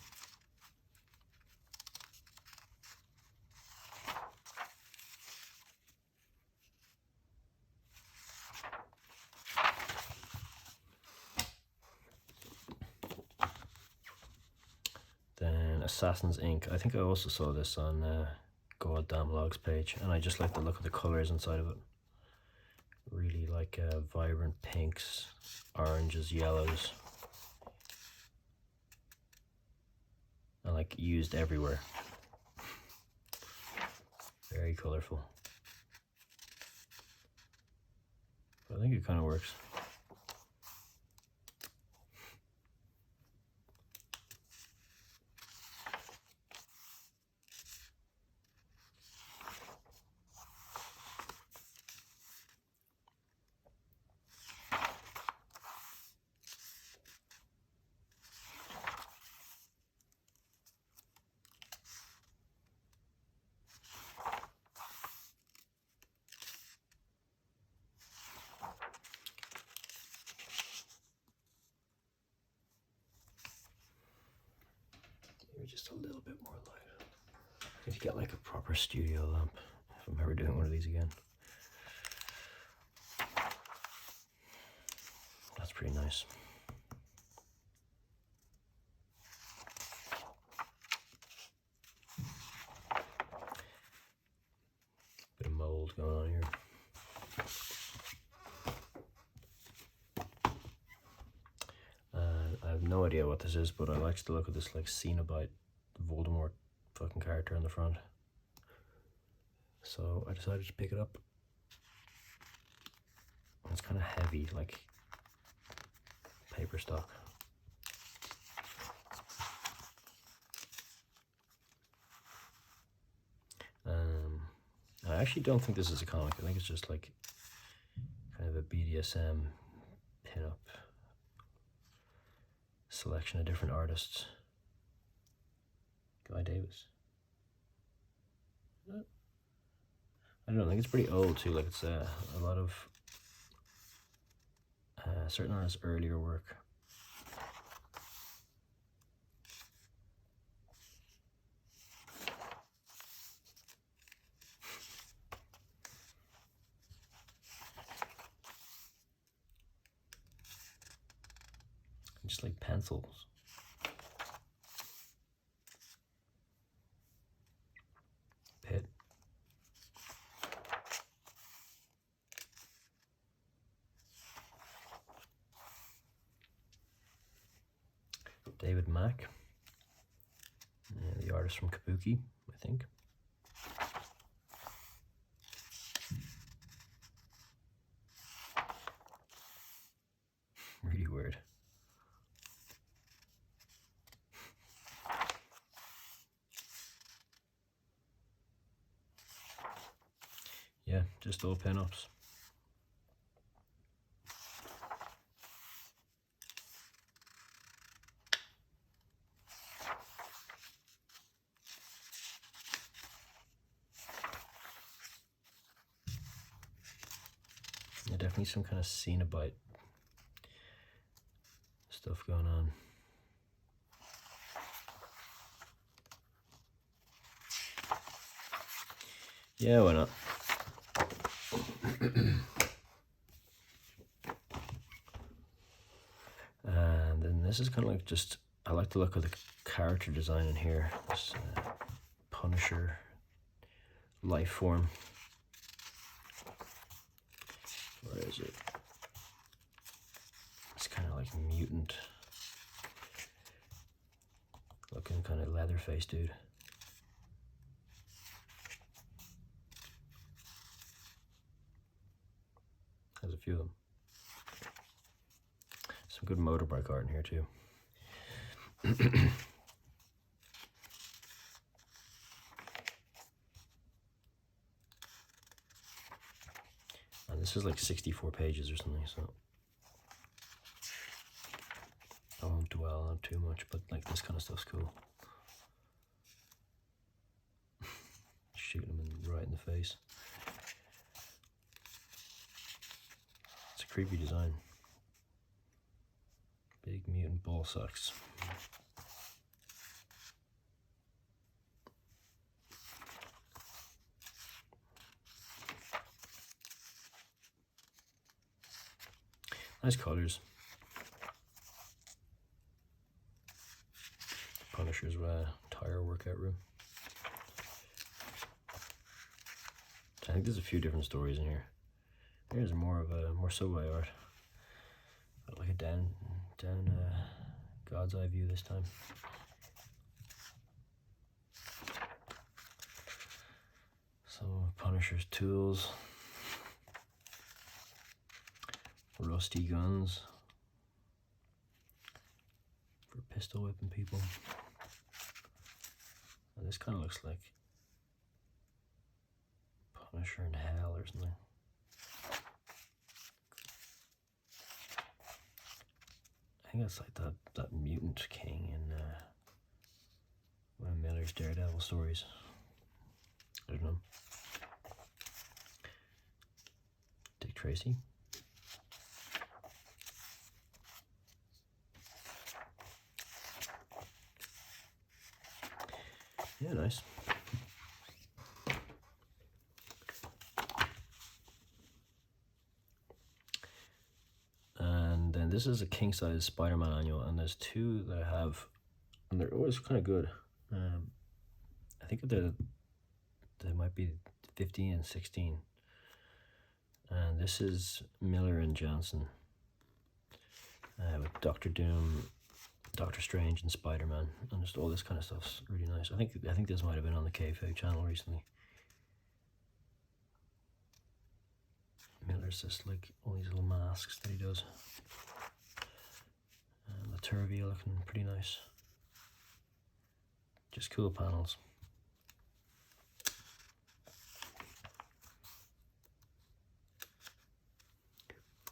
Then Assassin's Ink. I think I also saw this on Goddamn Logs page, and I just like the look of the colors inside of it. Really like vibrant pinks, oranges, yellows, and like used everywhere. Very colorful. But I think it kind of works. Just a little bit more light. I need to get like a proper studio lamp if I'm ever doing one of these again. That's pretty nice. Bit of mold going on here. have no idea what this is, but I like the look of this like Cenobite Voldemort fucking character on the front. So I decided to pick it up. It's kind of heavy, like paper stock. I actually don't think this is a comic. I think it's just like kind of a BDSM pinup selection of different artists. Guy Davis. I don't know, I think it's pretty old too. Like it's a lot of certain artists' earlier work. Just like pencils. Pit. David Mack, the artist from Kabuki, I think. Really weird. Yeah, just all pin-ups. Yeah, definitely some kind of Cenobite stuff going on. Yeah, why not? And then this is kind of like just, I like the look of the character design in here. This Punisher life form. Where is it? It's kind of like mutant looking kind of Leatherface dude. There's a few of them. Some good motorbike art in here too. And this is like 64 pages or something, so I won't dwell on too much, but like this kind of stuff's cool. Shooting him right in the face. It's a creepy design. Big mutant ball sacks. Nice colors. Punisher's tire workout room. I think there's a few different stories in here. Here's more of a more subway art. Got like a down God's eye view this time. Some of Punisher's tools. Rusty guns for pistol whipping people. And this kind of looks like Punisher in hell or something. I think it's like that mutant king in one of Miller's Daredevil stories. I don't know. Dick Tracy. Yeah, nice. And then this is a king-size Spider-Man annual, and there's two that I have, and they're always kind of good. I think they might be 15 and 16. And this is Miller and Johnson with Dr. Doom Doctor Strange and Spider-Man, and just all this kind of stuff's really nice. I think this might have been on the KFA channel recently. Miller's just like all these little masks that he does. And the Turvey looking pretty nice. Just cool panels.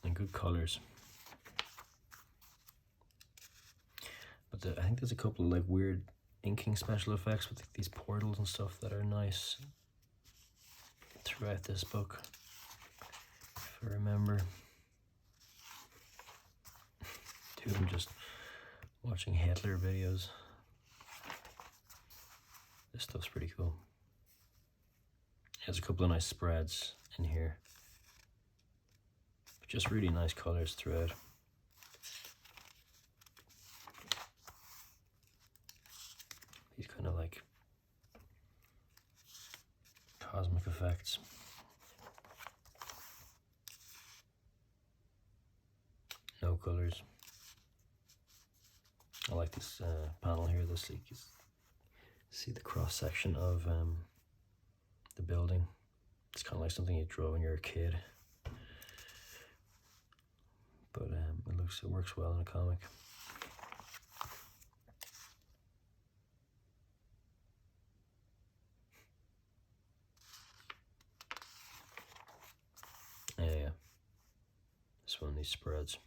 And good colours. But I think there's a couple of like weird inking special effects with these portals and stuff that are nice throughout this book, if I remember. Two of them just watching Hitler videos. This stuff's pretty cool. There's a couple of nice spreads in here. But just really nice colours throughout. These kind of like cosmic effects. No colours. I like this panel here. This like see the cross section of the building. It's kind of like something you draw when you're a kid, but it works well in a comic. Yeah, this one, these spreads.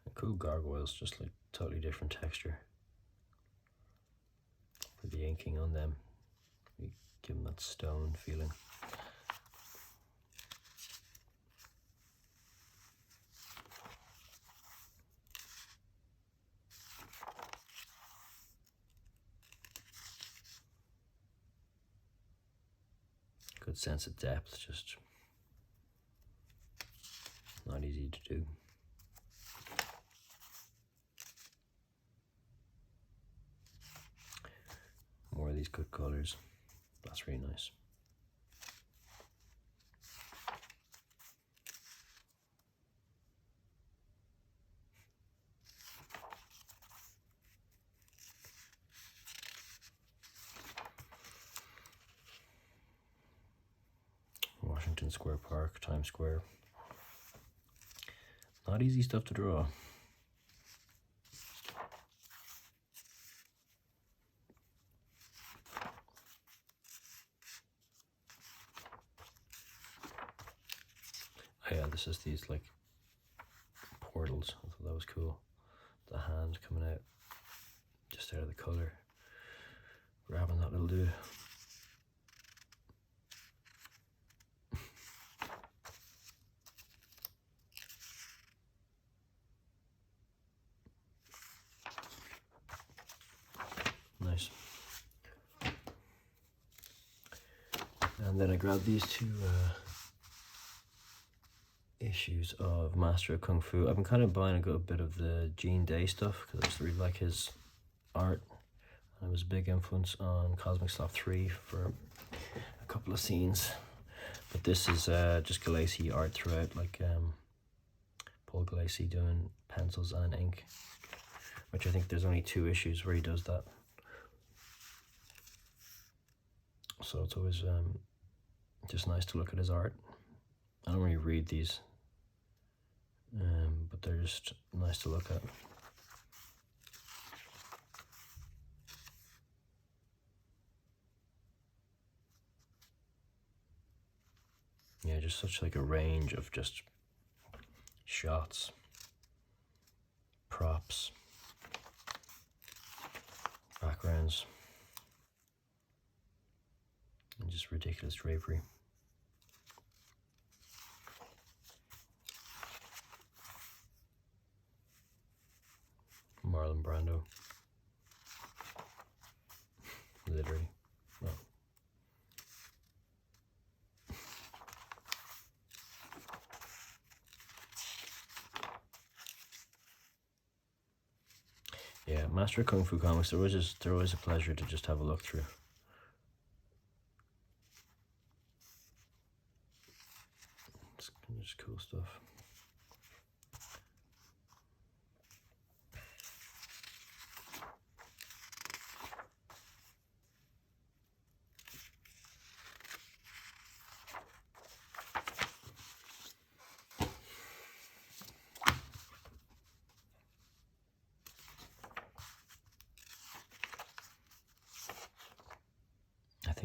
And cool gargoyles, just like totally different texture. For the inking on them, you give them that stone feeling. Good sense of depth, just not easy to do. More of these good colours. That's really nice. Washington Square Park, Times Square. Not easy stuff to draw. Oh yeah, this is these like portals. I thought that was cool. The hand coming out just out of the colour, grabbing that little dude. Nice. And then I grabbed these two issues of Master of Kung Fu. I've been kind of buying a good bit of the Gene Day stuff because I just really like his art. And it was a big influence on Cosmic Slop 3 for a couple of scenes. But this is just Galassi art throughout, like Paul Galassi doing pencils and ink, which I think there's only 2 issues where he does that. So it's always just nice to look at his art. I don't really read these, but they're just nice to look at. Yeah, just such like a range of just shots, props, backgrounds, and just ridiculous drapery. Marlon Brando. Literally. Well. Yeah, Master of Kung Fu comics, they're always a pleasure to just have a look through. It's just cool stuff.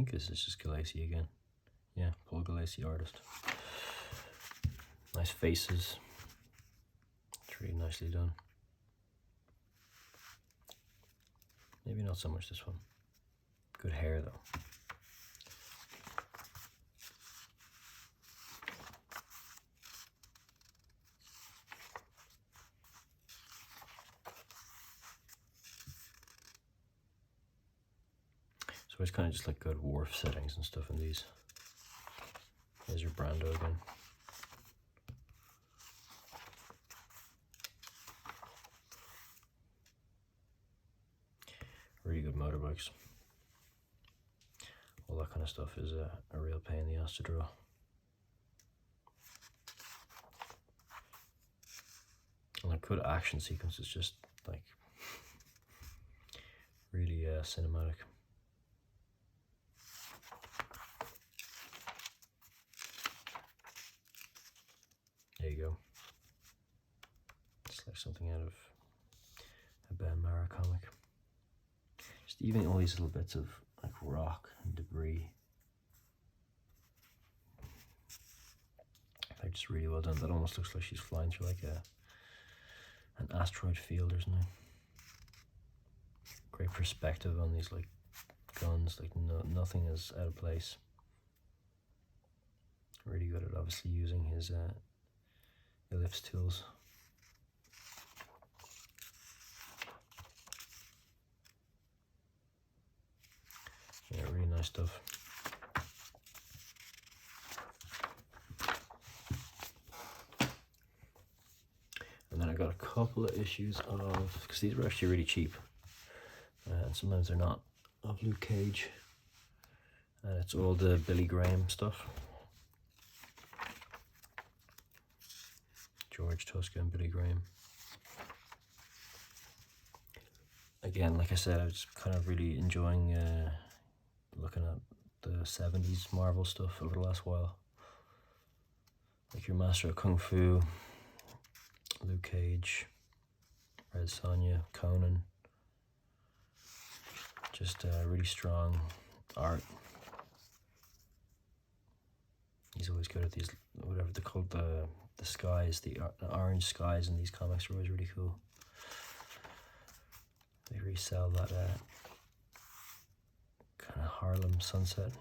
think this is just Galassi again. Yeah, Paul Galassi artist. Nice faces. It's really nicely done. Maybe not so much this one. Good hair though. So it's kind of just like good wharf settings and stuff in these. There's your Brando again. Really good motorbikes. All that kind of stuff is a real pain in the ass to draw. And like good action sequences, just like really cinematic. There you go. It's like something out of a Ben Mara comic. Just even all these little bits of like rock and debris. They're just really well done. That almost looks like she's flying through like an asteroid field or something. Great perspective on these like guns, like nothing is out of place. Really good at obviously using his ellipse tools. Yeah, really nice stuff. And then I got a couple of issues of, because these were actually really cheap, and sometimes they're not, of Luke Cage. And it's all the Billy Graham stuff. George Tuska and Billy Graham. Again, like I said, I was kind of really enjoying looking at the 70s Marvel stuff over the last while. Like your Master of Kung Fu, Luke Cage, Red Sonja, Conan. Just really strong art. He's always good at these, whatever they're called, the skies, the orange skies in these comics are always really cool. They resell that kind of Harlem sunset.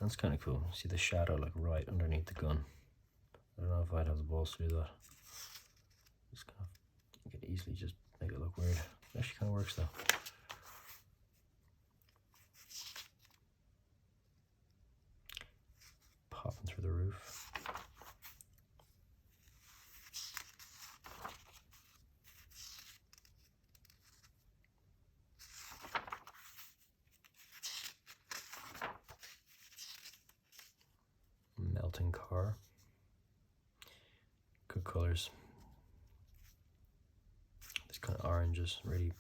That's kind of cool. See the shadow like right underneath the gun. I don't know if I'd have the balls to do that. Just kind of, you could easily just make it look weird. It actually kind of works though. Popping through the roof. Melting car. Good colors. This kind of oranges, really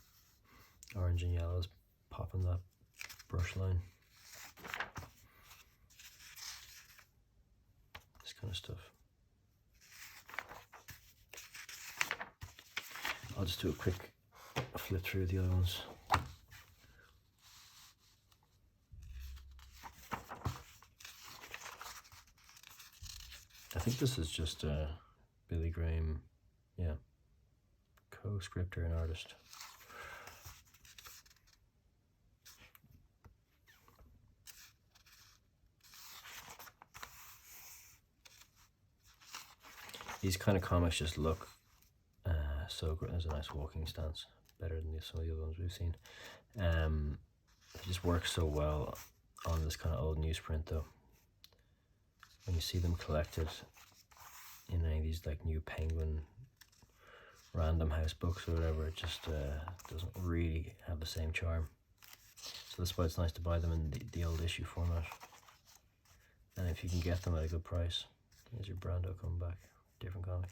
orange and yellows, popping that brush line. This kind of stuff. I'll just do a quick flip through the other ones. I think this is just Billy Graham, yeah, co-scripter and artist. These kind of comics just look so great. There's a nice walking stance, better than some of the other ones we've seen. It just works so well on this kind of old newsprint though. When you see them collected in any of these like new Penguin Random House books or whatever, it just doesn't really have the same charm. So that's why it's nice to buy them in the old issue format. And if you can get them at a good price, here's your Brando coming back, different comic.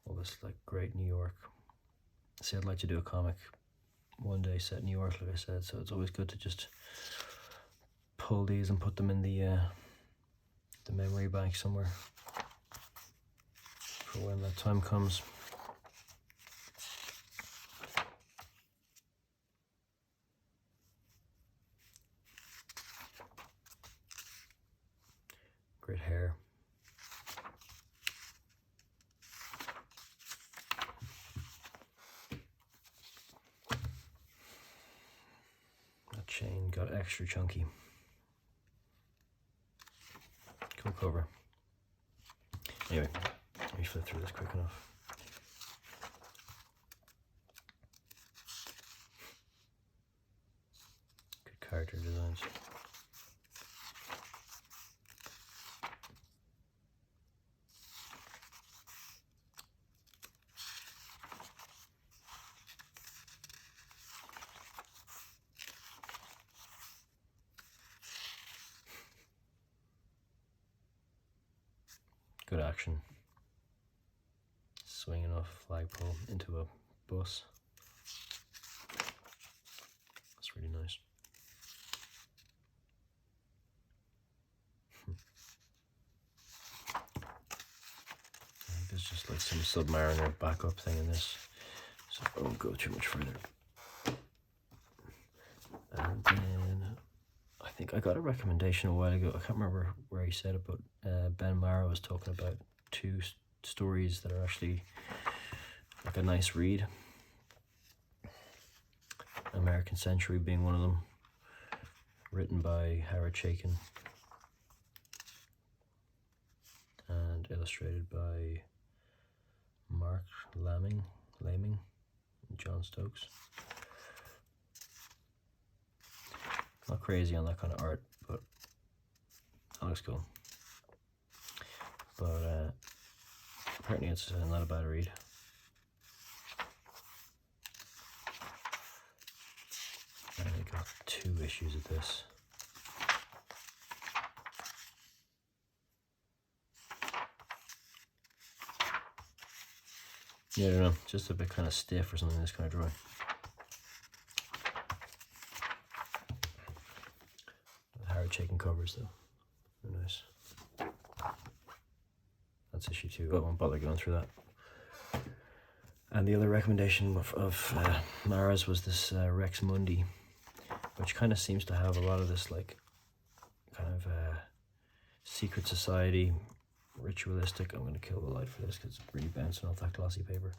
All this like great New York. See, I'd like to do a comic one day set in New York, like I said, so it's always good to just pull these and put them in the memory bank somewhere for when that time comes. Great hair. That chain got extra chunky. Cool cover. Anyway, let me flip through this quick enough. Good character designs. Good action. Swinging off a flagpole into a bus. That's really nice. There's just like some Submariner backup thing in this, so I won't go too much further. And then I think I got a recommendation a while ago. I can't remember where he said it, but Ben Mara was talking about two stories that are actually like a nice read. American Century being one of them, written by Howard Chaykin and illustrated by Mark Laming and John Stokes. Not crazy on that kind of art, but that looks cool. But apparently it's not a bad read. And I got 2 issues of this. Yeah, I don't know, just a bit kind of stiff or something, this kind of drawing. Howard Chaykin covers though, very nice. That's issue 2, I won't bother going through that. And the other recommendation of Mara's was this Rex Mundi, which kind of seems to have a lot of this like kind of secret society, ritualistic. I'm going to kill the light for this because it's really bouncing off that glossy paper.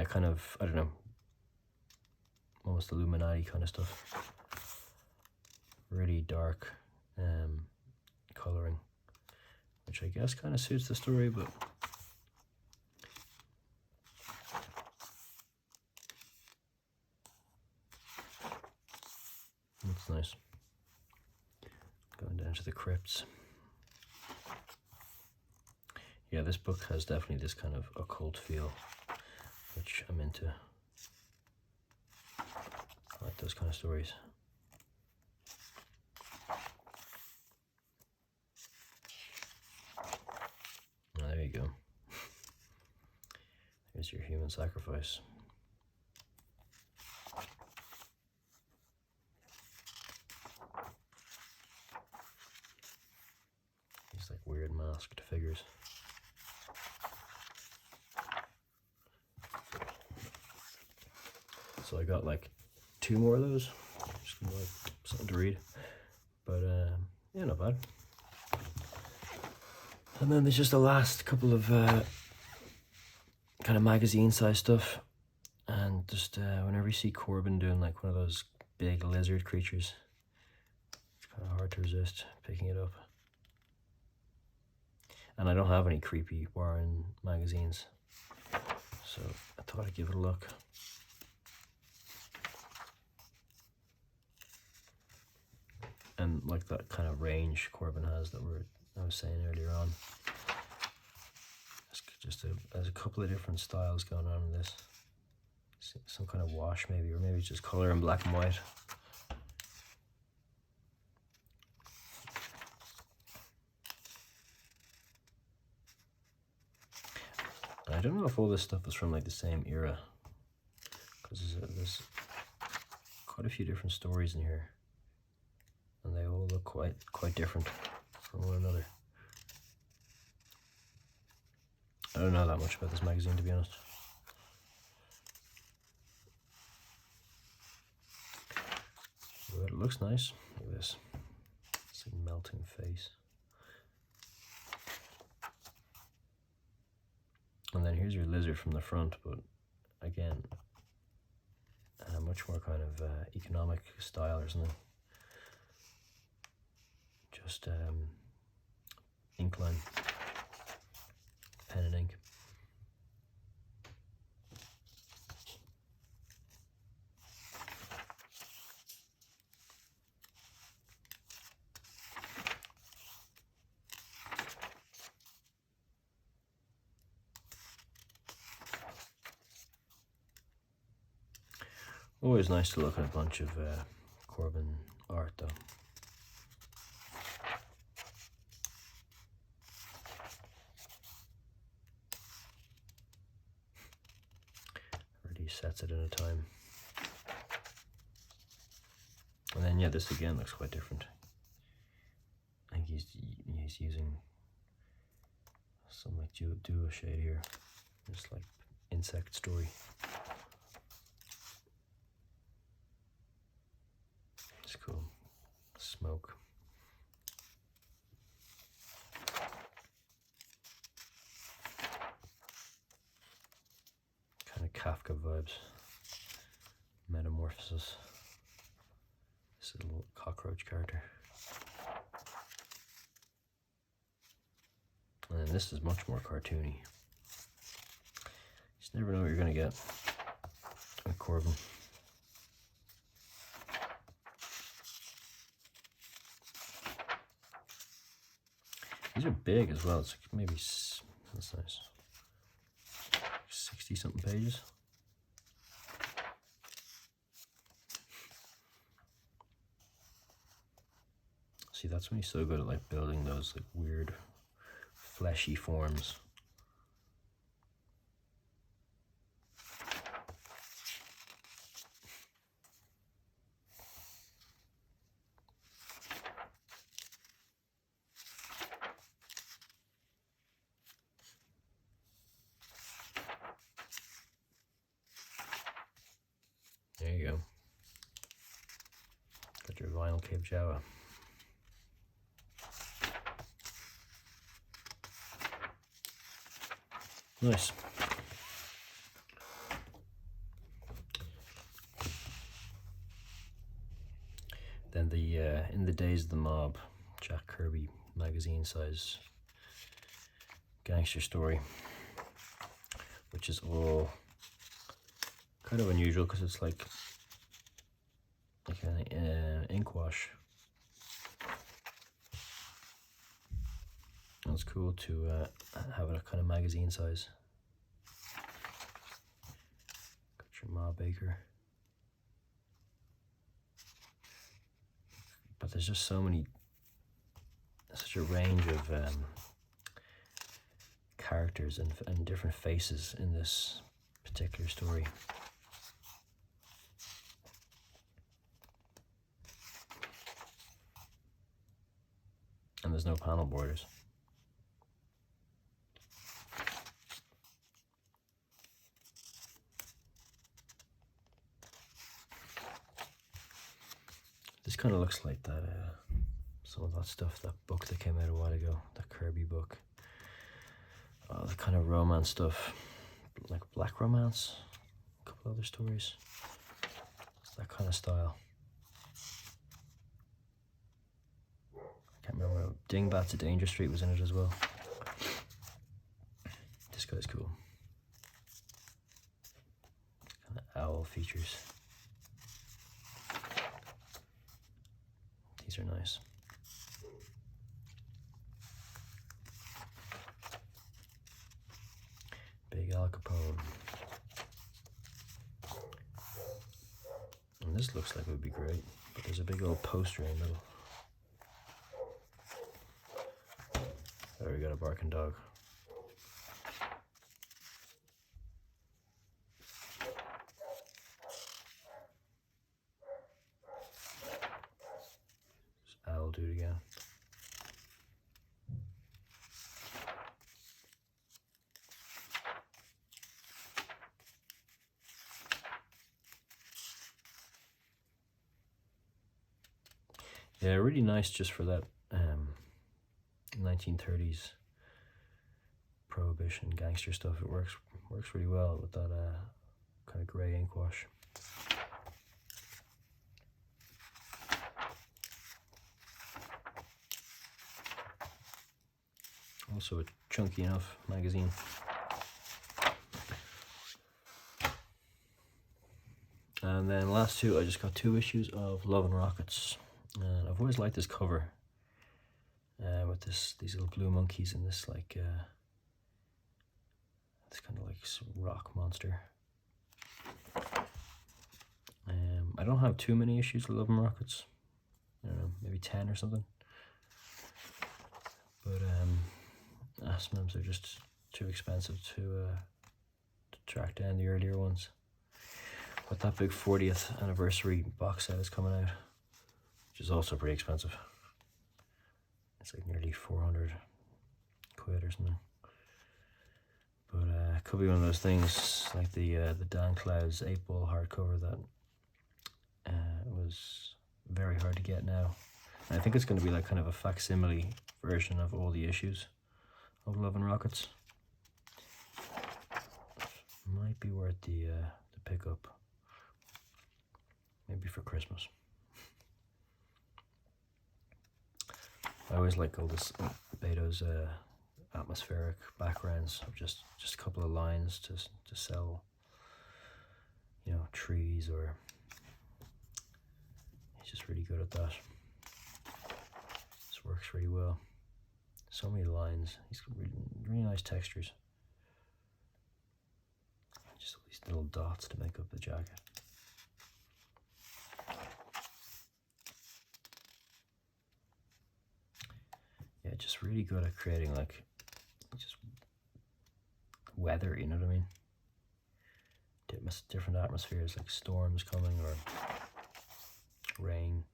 Kind of, I don't know, almost Illuminati kind of stuff. Really dark coloring, which I guess kind of suits the story, but that's nice. Going down to the crypts. Yeah, this book has definitely this kind of occult feel, which I'm into. I like those kind of stories. Oh, there you go. Here's your human sacrifice. These like weird masked figures. So I got like 2 more of those, just gonna, like, something to read, but yeah, not bad. And then there's just the last couple of kind of magazine size stuff, and just whenever you see Corbin doing like one of those big lizard creatures, it's kind of hard to resist picking it up. And I don't have any creepy Warren magazines, so I thought I'd give it a look. And like that kind of range Corbin has that I was saying earlier on. It's just there's a couple of different styles going on in this. Some kind of wash maybe, or maybe just color in black and white. I don't know if all this stuff is from like the same era, because there's quite a few different stories in here, and they all look quite different from one another. I don't know that much about this magazine, to be honest. But it looks nice. Look at this. It's like melting face. And then here's your lizard from the front, but again, much more kind of economic style or something. Just ink line, pen and ink. Always nice to look at a bunch of Corbin art though. Already sets it in a time. And then yeah, this again looks quite different. I think he's using some like duo shade here. Just like insect story. It's cool. Smoke. Kind of Kafka vibes. Metamorphosis. This little cockroach character. And then this is much more cartoony. You just never know what you're going to get with Corbin. These are big as well. It's like maybe, that's nice, 60 something pages. See, that's when he's so good at like building those like weird fleshy forms. There you go. Got your vinyl Cape Java. Nice. Then the In the Days of the Mob, Jack Kirby magazine size gangster story, which is all kind of unusual because it's like an ink wash. It's cool to have it a kind of magazine size. Got your Ma Baker. But there's just such a range of characters and different faces in this particular story. And there's no panel borders. This kind of looks like that, some of that stuff, that book that came out a while ago, that Kirby book. The kind of romance stuff, like Black Romance, a couple other stories. It's that kind of style. I can't remember. Dingbats of Danger Street was in it as well. This guy's cool. Kind of owl features. These are nice. Big Al Capone. And this looks like it would be great, but there's a big old poster in the middle. There we got a barking dog. Yeah, really nice just for that 1930s prohibition gangster stuff. It works really well with that kind of grey ink wash. Also a chunky enough magazine. And then last two, I just got 2 issues of Love and Rockets. And I've always liked this cover with these little blue monkeys and this like it's kind of like rock monster. I don't have too many issues of Love and Rockets. I don't know, maybe 10 or something. But sometimes they're just too expensive to track down the earlier ones. But that big 40th anniversary box set is coming out, which is also pretty expensive. It's like nearly 400 quid or something. But it could be one of those things like the Dan Clowes 8-ball hardcover that was very hard to get now. And I think it's going to be like kind of a facsimile version of all the issues of Love and Rockets. Might be worth the pickup. Maybe for Christmas. I always like all this Beto's atmospheric backgrounds of just a couple of lines to sell, you know, trees, or he's just really good at that. This works really well. So many lines. He's got really nice textures. Just all these little dots to make up the jacket. Yeah, just really good at creating like just weather, you know what I mean? Different atmospheres, like storms coming or rain.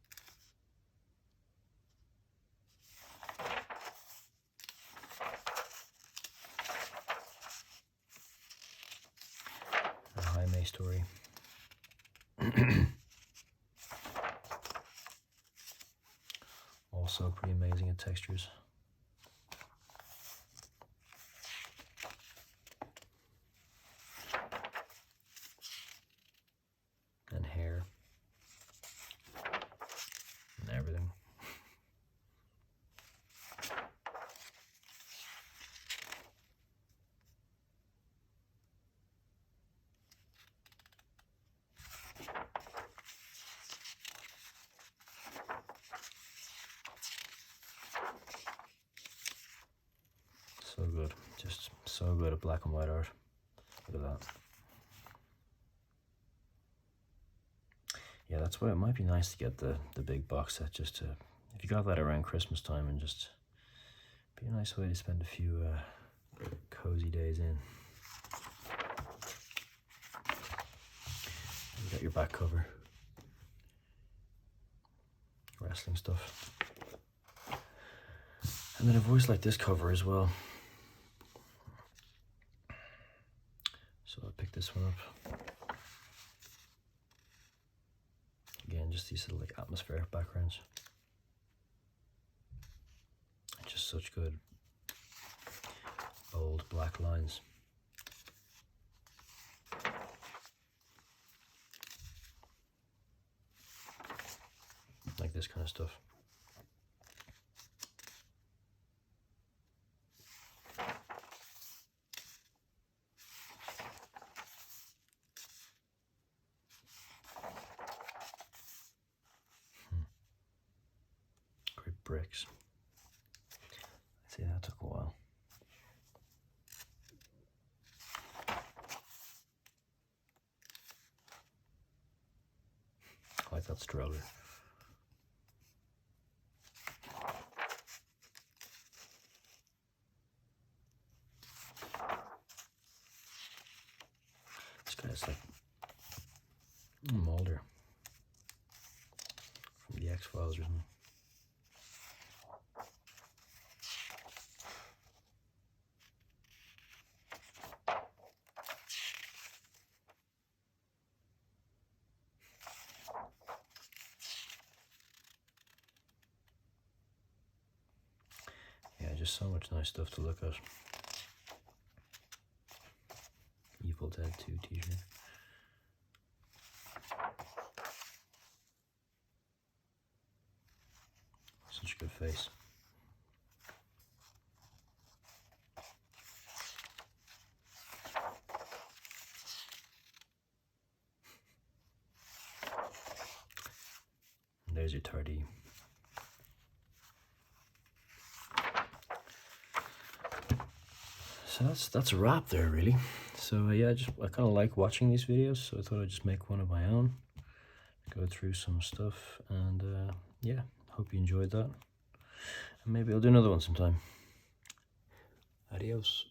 A Jaime story. Also pretty amazing at textures. And hair. And everything. So good. Just so good at black and white art. Look at that. Yeah, that's why it might be nice to get the big box set, just to, if you got that around Christmas time, and just be a nice way to spend a few cozy days in. You got your back cover. Wrestling stuff. And then I've always liked this cover as well. So I picked this one up. Again, just these little like atmospheric backgrounds. Just such good bold black lines. Like this kind of stuff. Great bricks. I'd say that took a while. I like that stroller. This guy's like Mulder from the X-Files or something. just so much nice stuff to look at. Evil Dead 2 t-shirt. Such a good face. And there's your tardy. So that's a wrap there, really. So yeah, I kind of like watching these videos, so I thought I'd just make one of my own, go through some stuff, and yeah, hope you enjoyed that. And maybe I'll do another one sometime. Adios.